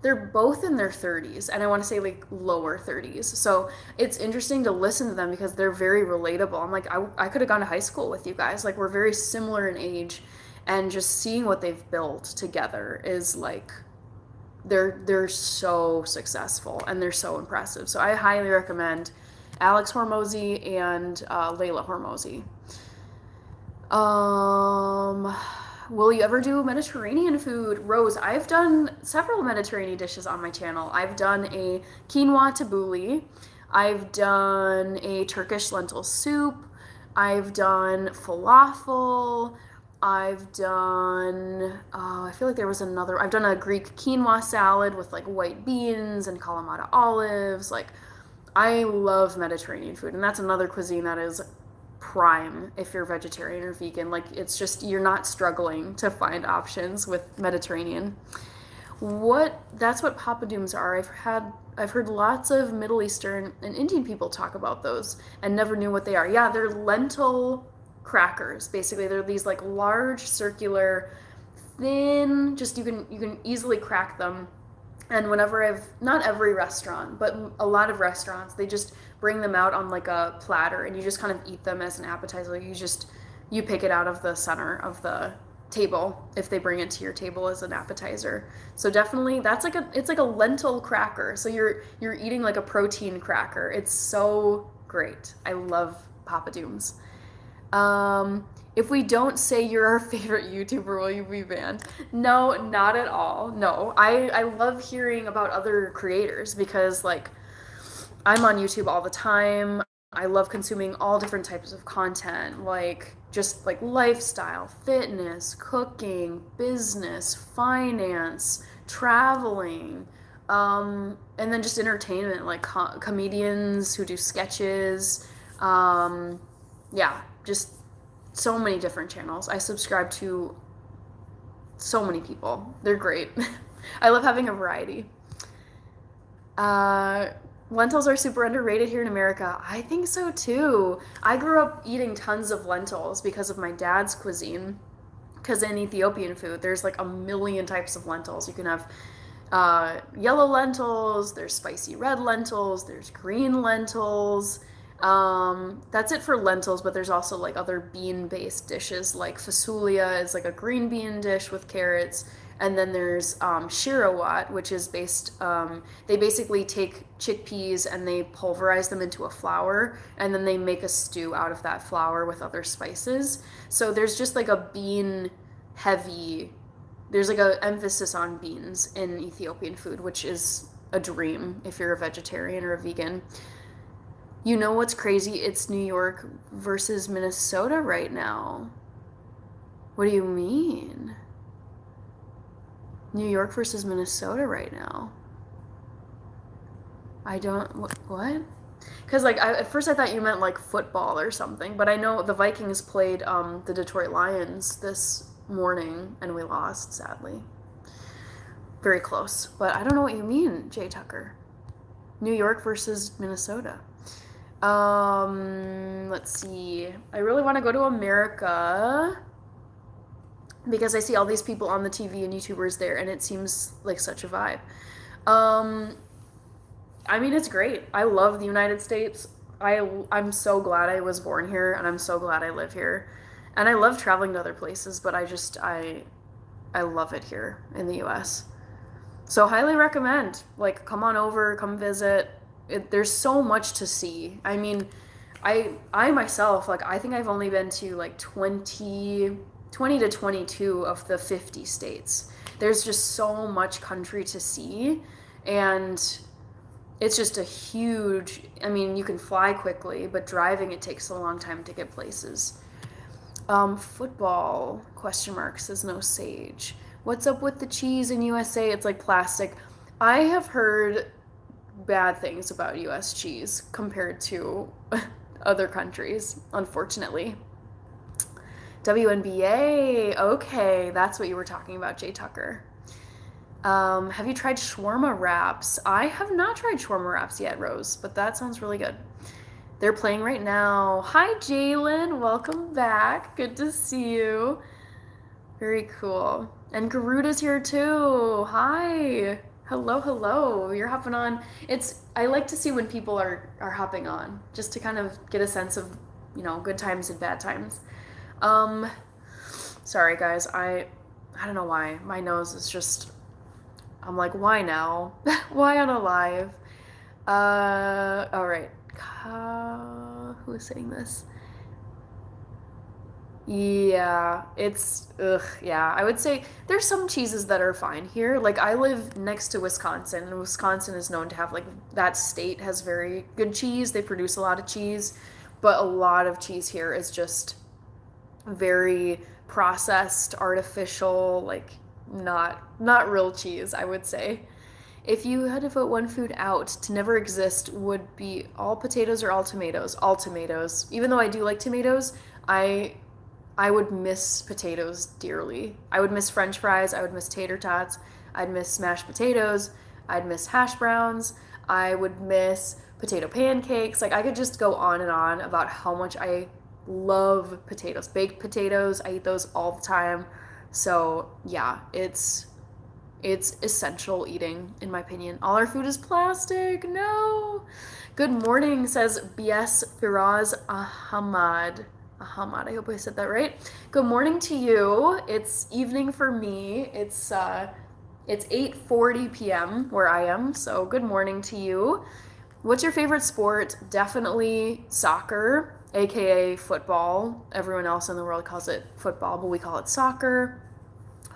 they're both in their 30s and I want to say like lower 30s. So it's interesting to listen to them because they're very relatable. I'm like, I could have gone to high school with you guys. Like we're very similar in age, and just seeing what they've built together is like they're so successful and they're so impressive. So I highly recommend Alex Hormozy and Layla Hormozy. Um, will you ever do Mediterranean food? Rose, I've done several Mediterranean dishes on my channel. I've done a quinoa tabbouleh. I've done a Turkish lentil soup. I've done falafel. I've done, I feel like there was another, I've done a Greek quinoa salad with like white beans and Kalamata olives. Like, I love Mediterranean food, and that's another cuisine that is prime if you're vegetarian or vegan. Like it's just you're not struggling to find options with Mediterranean. That's what papadums are. I've heard lots of Middle Eastern and Indian people talk about those and never knew what they are. Yeah, they're lentil crackers. Basically, they're these like large circular thin, just you can easily crack them. And whenever not every restaurant, but a lot of restaurants, they just bring them out on like a platter and you just kind of eat them as an appetizer. You pick it out of the center of the table if they bring it to your table as an appetizer. So definitely it's like a lentil cracker. So you're eating like a protein cracker. It's so great. I love papadums. Um, If we don't say you're our favorite YouTuber, will you be banned? No, not at all. No, I love hearing about other creators because like I'm on YouTube all the time. I love consuming all different types of content, like just like lifestyle, fitness, cooking, business, finance, traveling, and then just entertainment, like comedians who do sketches. Yeah, just so many different channels. I subscribe to so many people. They're great. I love having a variety. Uh, Lentils are super underrated here in America. I think so too. I grew up eating tons of lentils because of my dad's cuisine. Because in Ethiopian food, there's like a million types of lentils. You can have yellow lentils, there's spicy red lentils, there's green lentils. That's it for lentils, but there's also like other bean-based dishes, like fasulia is like a green bean dish with carrots, and then there's shirawat, which is based. They basically take chickpeas and they pulverize them into a flour, and then they make a stew out of that flour with other spices. So there's just like a bean heavy. There's like a emphasis on beans in Ethiopian food, which is a dream if you're a vegetarian or a vegan. You know what's crazy? It's New York versus Minnesota right now. What do you mean? New York versus Minnesota right now. I don't. What? Because like at first I thought you meant like football or something, but I know the Vikings played the Detroit Lions this morning and we lost, sadly. Very close, but I don't know what you mean, Jay Tucker. New York versus Minnesota. Let's see. I really want to go to America because I see all these people on the TV and YouTubers there, and it seems like such a vibe. I mean, it's great. I love the United States. I'm so glad I was born here, and I'm so glad I live here. And I love traveling to other places, but I love it here in the US. So highly recommend. Like, come on over, come visit. There's so much to see. I mean, I myself, like, I think I've only been to like 20 to 22 of the 50 states. There's just so much country to see, and it's just a huge, I mean, you can fly quickly, but driving, it takes a long time to get places. Football, question mark, says no sage. What's up with the cheese in USA? It's like plastic. I have heard bad things about US cheese compared to other countries, unfortunately. WNBA, okay, that's what you were talking about, Jay Tucker. Have you tried shawarma wraps? I have not tried shawarma wraps yet, Rose, but that sounds really good. They're playing right now. Hi, Jalen. Welcome back. Good to see you. Very cool. And Garuda's here too. Hi. Hello, hello. You're hopping on. I like to see when people are hopping on, just to kind of get a sense of, good times and bad times. Sorry guys, I don't know why. My nose is just, I'm like, why now? Why on a live? All right. Who is saying this? Yeah, yeah. I would say there's some cheeses that are fine here. Like, I live next to Wisconsin, and Wisconsin is known to have, like, that state has very good cheese. They produce a lot of cheese, but a lot of cheese here is just very processed, artificial, like, not real cheese, I would say. If you had to vote one food out to never exist, would be all potatoes or all tomatoes? All tomatoes. Even though I do like tomatoes, I would miss potatoes dearly. I would miss French fries, I would miss tater tots, I'd miss mashed potatoes, I'd miss hash browns, I would miss potato pancakes. Like, I could just go on and on about how much I love potatoes. Baked potatoes, I eat those all the time. So yeah, it's essential eating, in my opinion. All our food is plastic. No. Good morning, says BS Firaz Ahmad. Ahmad, I hope I said that right. Good morning to you. It's evening for me. It's 8:40 p.m. where I am, so good morning to you. What's your favorite sport? Definitely soccer. aka football. Everyone else in the world calls it football, but we call it soccer,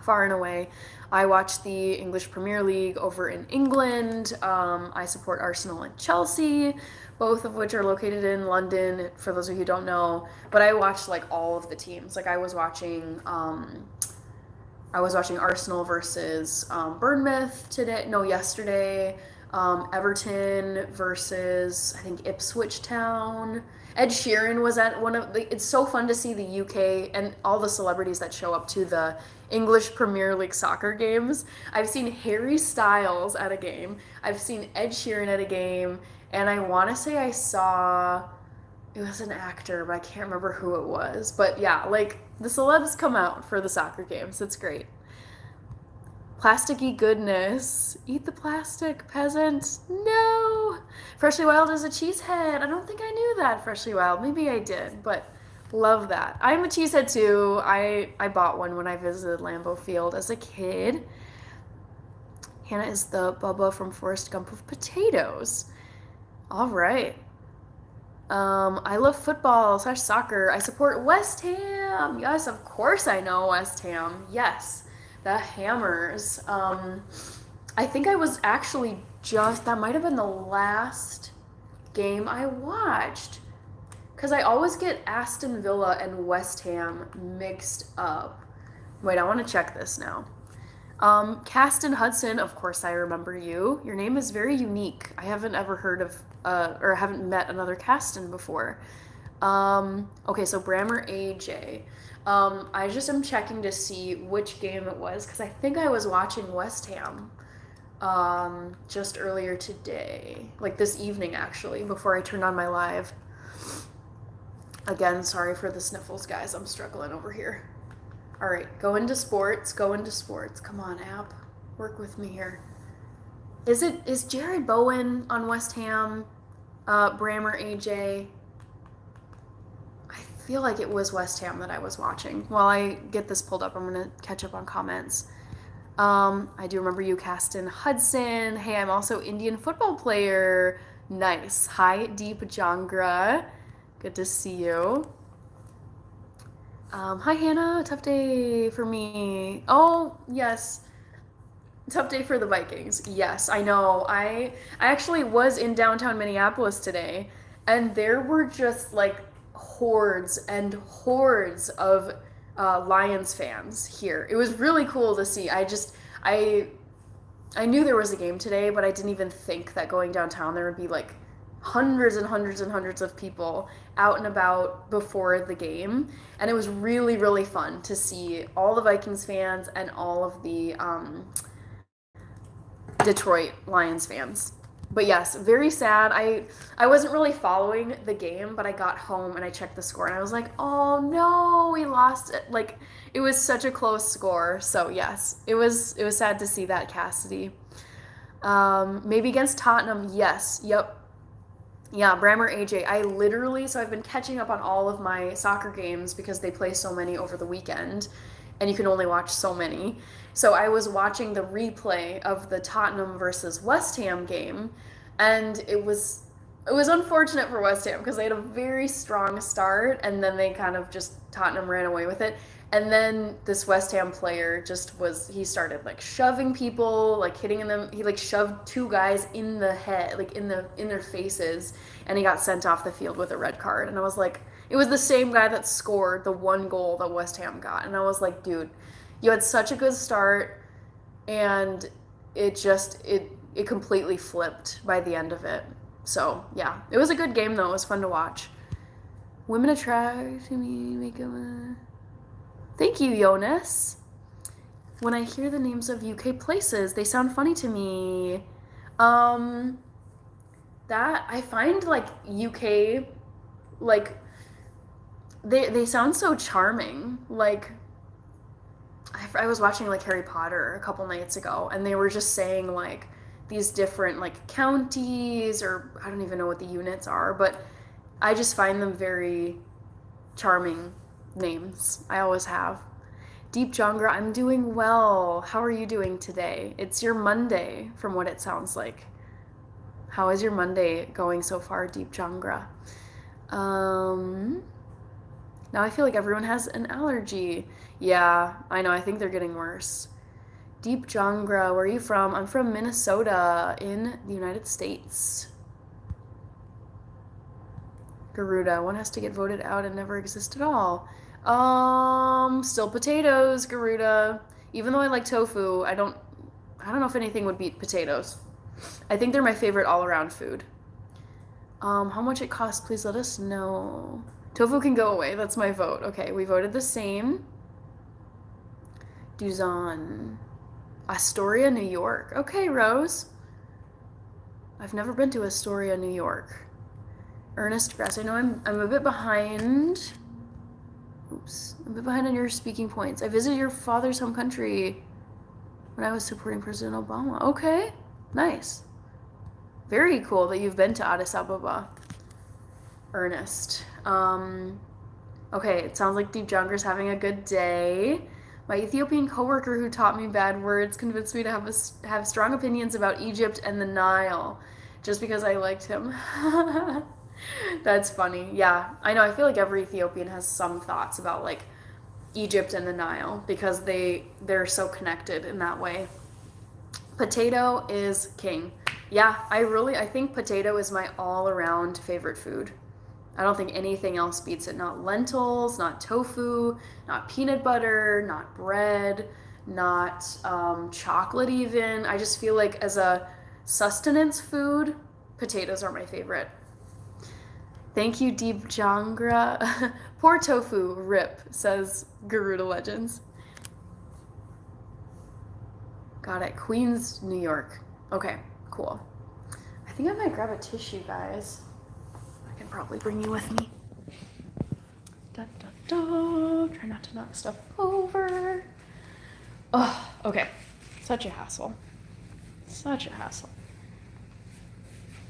far and away. I watch the English Premier League over in England. I support Arsenal and Chelsea, both of which are located in London, for those of you who don't know. But I watch like all of the teams. Like I was watching Arsenal versus Bournemouth today. No, yesterday. Everton versus I think Ipswich Town. Ed Sheeran was at one of the. It's so fun to see the UK and all the celebrities that show up to the English Premier League soccer games. I've seen Harry Styles at a game. I've seen Ed Sheeran at a game, and I want to say I saw. It was an actor, but I can't remember who it was. But yeah, like the celebs come out for the soccer games. It's great. Plasticky goodness. Eat the plastic, peasant. No. Freshly Wild is a cheesehead. I don't think I knew that, Freshly Wild. Maybe I did, but love that. I'm a cheesehead too. I bought one when I visited Lambeau Field as a kid. Hannah is the Bubba from Forrest Gump of potatoes. All right. I love football / soccer. I support West Ham. Yes, of course I know West Ham. Yes, the Hammers. I think I was actually that might have been the last game I watched. Because I always get Aston Villa and West Ham mixed up. Wait, I want to check this now. Caston Hudson, of course I remember you. Your name is very unique. I haven't ever heard of, or haven't met another Caston before. Okay, so Brammer AJ. I just am checking to see which game it was, because I think I was watching West Ham just earlier today. Like this evening, actually, before I turned on my live. Again, sorry for the sniffles, guys. I'm struggling over here. All right, go into sports. Come on, app. Work with me here. Is Jared Bowen on West Ham? Brammer AJ? I feel like it was West Ham that I was watching. While I get this pulled up, I'm going to catch up on comments. I do remember you, Caston Hudson. Hey, I'm also Indian football player. Nice. Hi, Deep Jangra. Good to see you. Hi, Hannah. Tough day for me. Oh, yes. Tough day for the Vikings. Yes, I know. I actually was in downtown Minneapolis today, and there were just like hordes and hordes of Lions fans here. It was really cool to see. I knew there was a game today, but I didn't even think that going downtown there would be like hundreds and hundreds and hundreds of people out and about before the game. And it was really, really fun to see all the Vikings fans and all of the Detroit Lions fans. But yes, very sad. I wasn't really following the game, but I got home and I checked the score and I was like, oh no, we lost it. Like, it was such a close score. So yes, it was sad to see that, Cassidy. Maybe against Tottenham, yes. Yep. Yeah, Brammer AJ. So I've been catching up on all of my soccer games because they play so many over the weekend and you can only watch so many. So I was watching the replay of the Tottenham versus West Ham game, and it was unfortunate for West Ham because they had a very strong start and then they kind of just Tottenham ran away with it. And then this West Ham player he started like shoving people, like hitting them. He like shoved two guys in the head, like in their faces, and he got sent off the field with a red card. And I was like, it was the same guy that scored the one goal that West Ham got. And I was like, dude, you had such a good start, and it completely flipped by the end of it. So yeah, it was a good game though. It was fun to watch. Women attract me, Thank you, Jonas. When I hear the names of UK places, they sound funny to me. That I find like UK, like they sound so charming. Like I was watching like Harry Potter a couple nights ago, and they were just saying like these different like counties, or I don't even know what the units are, but I just find them very charming names. I always have. Deep Jangra, I'm doing well. How are you doing today? It's your Monday, from what it sounds like. How is your Monday going so far, Deep Jangra? Um, Now I feel like everyone has an allergy. Yeah, I know. I think they're getting worse. Deep Jangra, where are you from? I'm from Minnesota in the United States. Garuda, one has to get voted out and never exist at all. Still potatoes, Garuda. Even though I like tofu, I don't know if anything would beat potatoes. I think they're my favorite all-around food. How much it costs, please let us know. Tofu can go away. That's my vote. Okay, we voted the same. Duzon. Astoria, New York. Okay, Rose. I've never been to Astoria, New York. Ernest Grass. I know I'm a bit behind. Oops. I'm a bit behind on your speaking points. I visited your father's home country when I was supporting President Obama. Okay. Nice. Very cool that you've been to Addis Ababa. Ernest. Okay, it sounds like Deep Junger's having a good day. My Ethiopian coworker who taught me bad words convinced me to have strong opinions about Egypt and the Nile just because I liked him. That's funny. Yeah, I know. I feel like every Ethiopian has some thoughts about like Egypt and the Nile because they're so connected in that way. Potato is king. Yeah, I think potato is my all-around favorite food. I don't think anything else beats it. Not lentils, not tofu, not peanut butter, not bread, not chocolate even. I just feel like as a sustenance food, potatoes are my favorite. Thank you, Deep Jangra. Poor tofu, rip, says Garuda Legends. Got it. Queens, New York. Okay, cool. I think I might grab a tissue, guys. I can probably bring you with me. Da, da, da. Try not to knock stuff over. Oh, okay. Such a hassle. Such a hassle.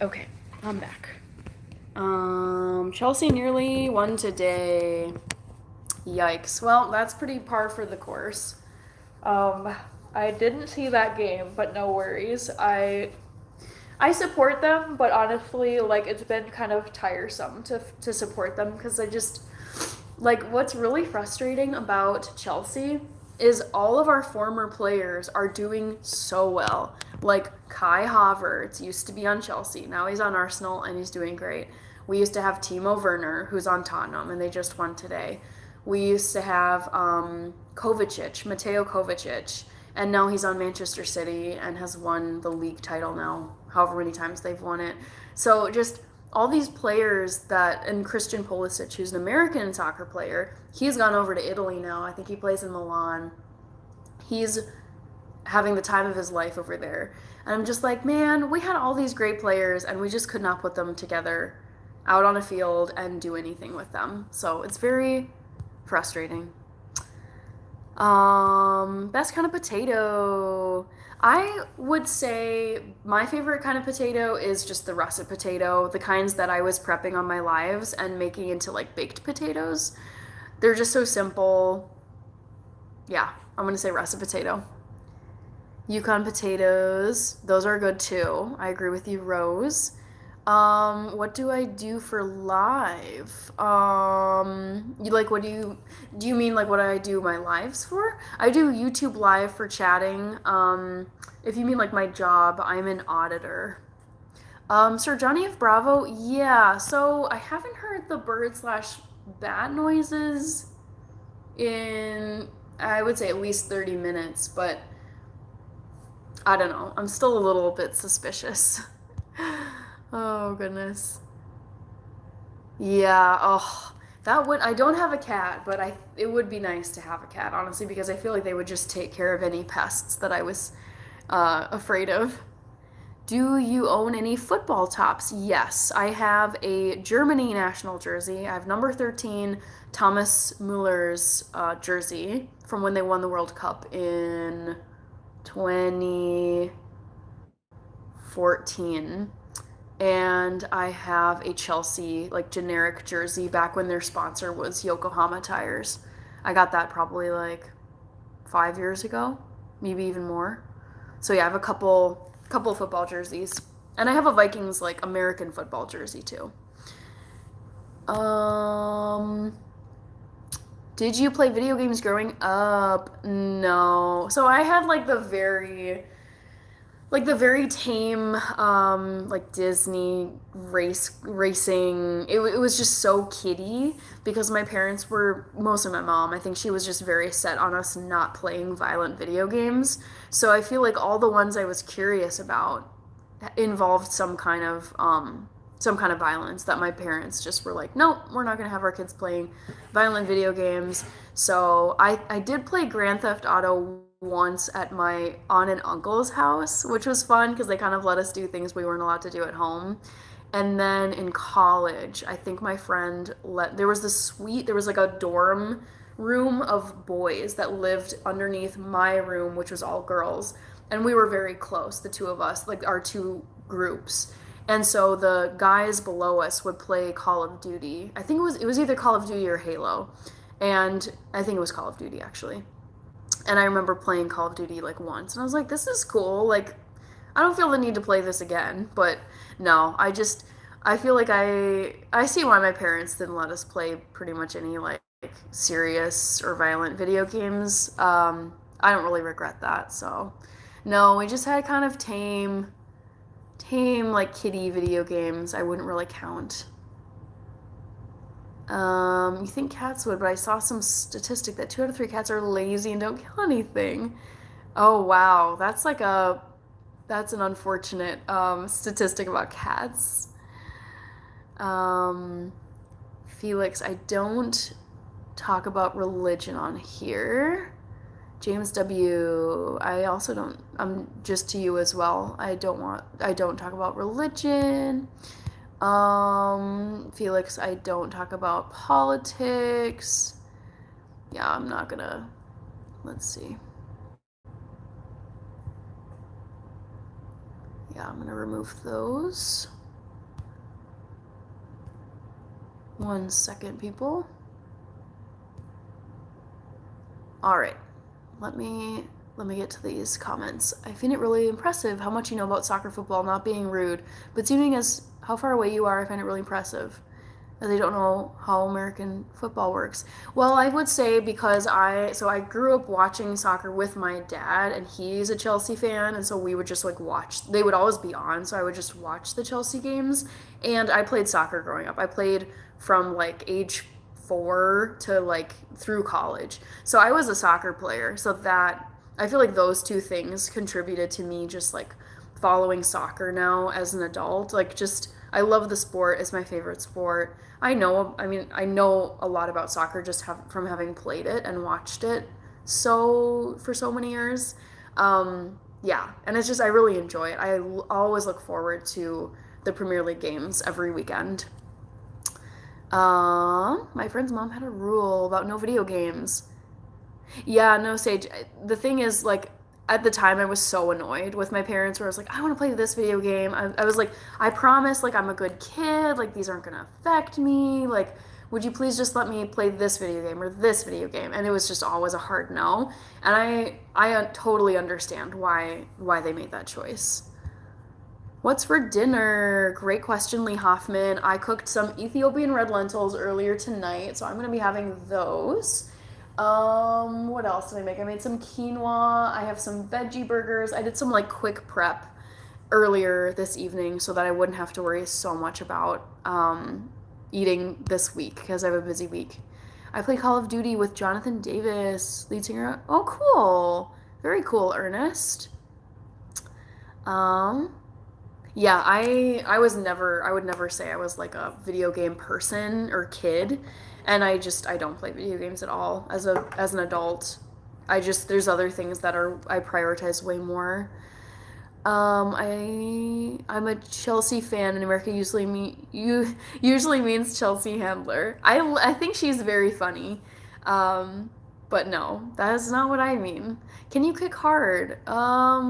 Okay, I'm back. Chelsea nearly won today. Yikes. Well, that's pretty par for the course. I didn't see that game, but no worries. I support them, but honestly, like it's been kind of tiresome to support them because I just like what's really frustrating about Chelsea is all of our former players are doing so well. Like Kai Havertz used to be on Chelsea, now he's on Arsenal and he's doing great. We used to have Timo Werner, who's on Tottenham, and they just won today. We used to have Kovacic, Mateo Kovacic, and now he's on Manchester City and has won the league title now, however many times they've won it. So just all these players and Christian Pulisic, who's an American soccer player, he's gone over to Italy now. I think he plays in Milan. He's having the time of his life over there. And I'm just like, man, we had all these great players and we just could not put them together out on a field and do anything with them. So it's very frustrating. Best kind of potato. I would say my favorite kind of potato is just the russet potato, the kinds that I was prepping on my lives and making into like baked potatoes. They're just so simple. Yeah, I'm gonna say russet potato. Yukon potatoes, those are good too. I agree with you, Rose. What do I do for live? You like what do you mean like what I do my lives for? I do YouTube live for chatting. If you mean like my job, I'm an auditor. Sir Johnny F. Bravo, yeah, so I haven't heard the bird slash bat noises in I would say at least 30 minutes, but I don't know. I'm still a little bit suspicious. Oh, goodness. Yeah, oh, I don't have a cat, but it would be nice to have a cat, honestly, because I feel like they would just take care of any pests that I was afraid of. Do you own any football tops? Yes, I have a Germany national jersey. I have number 13 Thomas Muller's jersey from when they won the World Cup in 2014. And I have a Chelsea like generic jersey back when their sponsor was Yokohama Tires. I got that probably like 5 years ago, maybe even more. So yeah, I have a couple football jerseys, and I have a Vikings like American football jersey too. Um, did you play video games growing up? No. So I had like the very tame like Disney racing. It was just so kiddie because my parents were, mostly my mom, I think she was just very set on us not playing violent video games. So I feel like all the ones I was curious about involved some kind of violence that my parents just were like, nope, we're not gonna have our kids playing violent video games. So I did play Grand Theft Auto once at my aunt and uncle's house, which was fun because they kind of let us do things we weren't allowed to do at home. And then in college, I think my friend there was this suite, there was like a dorm room of boys that lived underneath my room, which was all girls. And we were very close, the two of us, like our two groups. And so the guys below us would play Call of Duty. I think it was either Call of Duty or Halo. And I think it was Call of Duty actually. And I remember playing Call of Duty like once and I was like, this is cool. Like I don't feel the need to play this again, but no, I feel like I see why my parents didn't let us play pretty much any like serious or violent video games. I don't really regret that. So, no, we just had kind of tame like kiddie video games. I wouldn't really count. You think cats would, but I saw some statistic that 2 out of 3 cats are lazy and don't kill anything. Oh wow, that's an unfortunate statistic about cats. Um, Felix, I don't talk about religion on here. James W. I also don't. I'm just to you as well. I don't talk about religion. Felix, I don't talk about politics. Yeah, I'm not gonna. Let's see. Yeah, I'm gonna remove those. 1 second, people. All right. Let me get to these comments. I find it really impressive how much you know about soccer football, not being rude, but seeming as how far away you are, I find it really impressive that they don't know how American football works. Well, I would say because I grew up watching soccer with my dad and he's a Chelsea fan and so we would just like watch. They would always be on, so I would just watch the Chelsea games and I played soccer growing up. I played from like age 4 to like through college. So I was a soccer player. So that I feel like those two things contributed to me just like following soccer now as an adult. Like just I love the sport. It's my favorite sport. I know a lot about soccer just from having played it and watched it for so many years. Yeah, and it's just I really enjoy it. Always look forward to the Premier League games every weekend. My friend's mom had a rule about no video games. Yeah, no, Sage. The thing is, like, at the time, I was so annoyed with my parents where I was like, I want to play this video game. I was like, I promise, like, I'm a good kid. Like, these aren't going to affect me. Like, would you please just let me play this video game or this video game? And it was just always a hard no. And I totally understand why they made that choice. What's for dinner? Great question, Lee Hoffman. I cooked some Ethiopian red lentils earlier tonight, so I'm gonna be having those. What else did I make? I made some quinoa. I have some veggie burgers. I did some like quick prep earlier this evening so that I wouldn't have to worry so much about eating this week because I have a busy week. I play Call of Duty with Jonathan Davis, lead singer. Oh, cool. Very cool, Ernest. Um, yeah, I would never say I was like a video game person or kid, and I don't play video games at all as an adult. There's other things that I prioritize way more. I'm a Chelsea fan in America usually means Chelsea Handler. I think she's very funny. Um, but no, that is not what I mean. Can you kick hard? I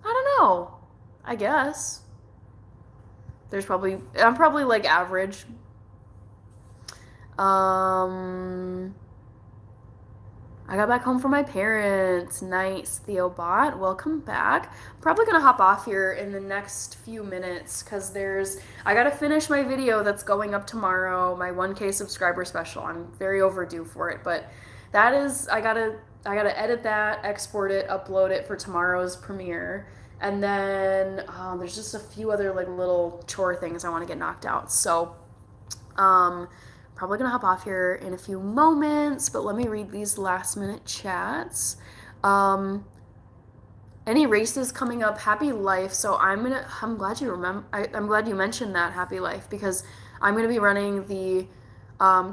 don't know. I guess. I'm probably like average. Um, I got back home from my parents. Nice, Theobot. Welcome back. I'm probably gonna hop off here in the next few minutes because I gotta finish my video that's going up tomorrow, my 1K subscriber special. I'm very overdue for it, but I gotta edit that, export it, upload it for tomorrow's premiere, and then there's just a few other like little chore things I want to get knocked out. So, probably gonna hop off here in a few moments, but let me read these last minute chats. Um, any races coming up? Happy Life. So I'm glad you remember. I'm glad you mentioned that Happy Life because I'm gonna be running the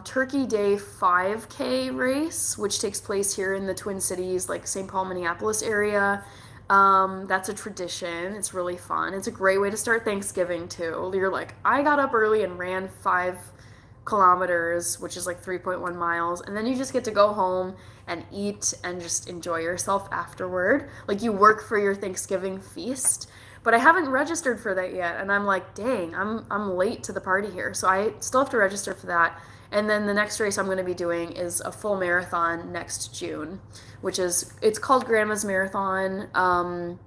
Turkey Day 5K race, which takes place here in the Twin Cities, like St. Paul, Minneapolis area. That's a tradition. It's really fun. It's a great way to start Thanksgiving too. You're like, I got up early and ran 5 kilometers, which is like 3.1 miles, and then you just get to go home and eat and just enjoy yourself afterward. Like you work for your Thanksgiving feast. But I haven't registered for that yet, and I'm like, dang, I'm late to the party here. So I still have to register for that. And then the next race I'm going to be doing is a full marathon next June, it's called Grandma's Marathon.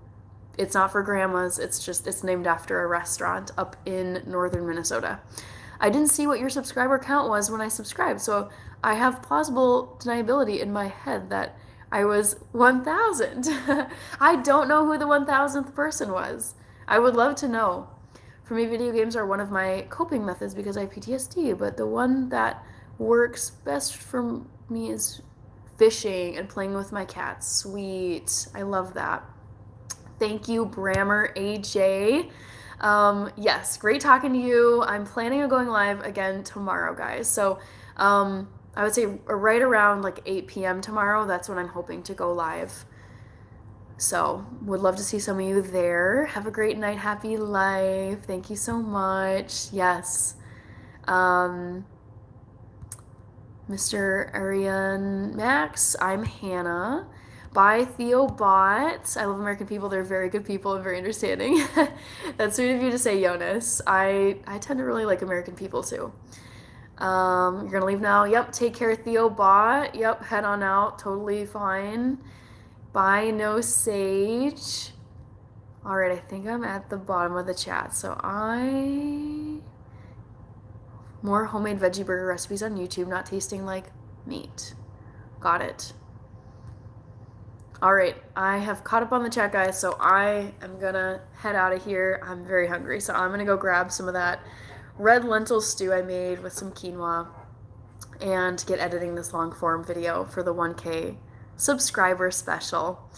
It's not for grandmas. It's named after a restaurant up in northern Minnesota. I didn't see what your subscriber count was when I subscribed, so I have plausible deniability in my head that I was 1,000. I don't know who the 1,000th person was. I would love to know. For me, video games are one of my coping methods because I have PTSD, but the one that works best for me is fishing and playing with my cats. Sweet. I love that. Thank you, Brammer AJ. Yes, great talking to you. I'm planning on going live again tomorrow, guys. So, I would say right around like 8 p.m. tomorrow. That's when I'm hoping to go live. So, would love to see some of you there. Have a great night. Happy life. Thank you so much. Yes. Mr. Ariane Max, I'm Hannah. Bye, Theo Bot. I love American people. They're very good people and very understanding. That's sweet of you to say, Jonas. I tend to really like American people too. You're gonna leave now. Yep, take care, Theo Bot. Yep, head on out. Totally fine. Bye, No Sage. All right, I think I'm at the bottom of the chat. So more homemade veggie burger recipes on YouTube, not tasting like meat. Got it. All right, I have caught up on the chat, guys, so I am gonna head out of here. I'm very hungry, so I'm gonna go grab some of that red lentil stew I made with some quinoa and get editing this long form video for the 1K subscriber special.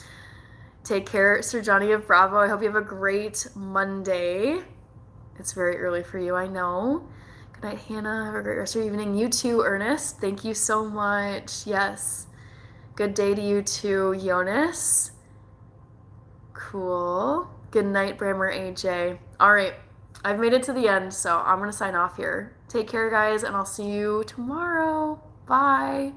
Take care, Sir Johnny of Bravo. I hope you have a great Monday. It's very early for you, I know. Good night, Hannah. Have a great rest of your evening. You too, Ernest. Thank you so much. Yes. Good day to you too, Jonas. Cool. Good night, Brammer AJ. All right. I've made it to the end, so I'm going to sign off here. Take care, guys, and I'll see you tomorrow. Bye.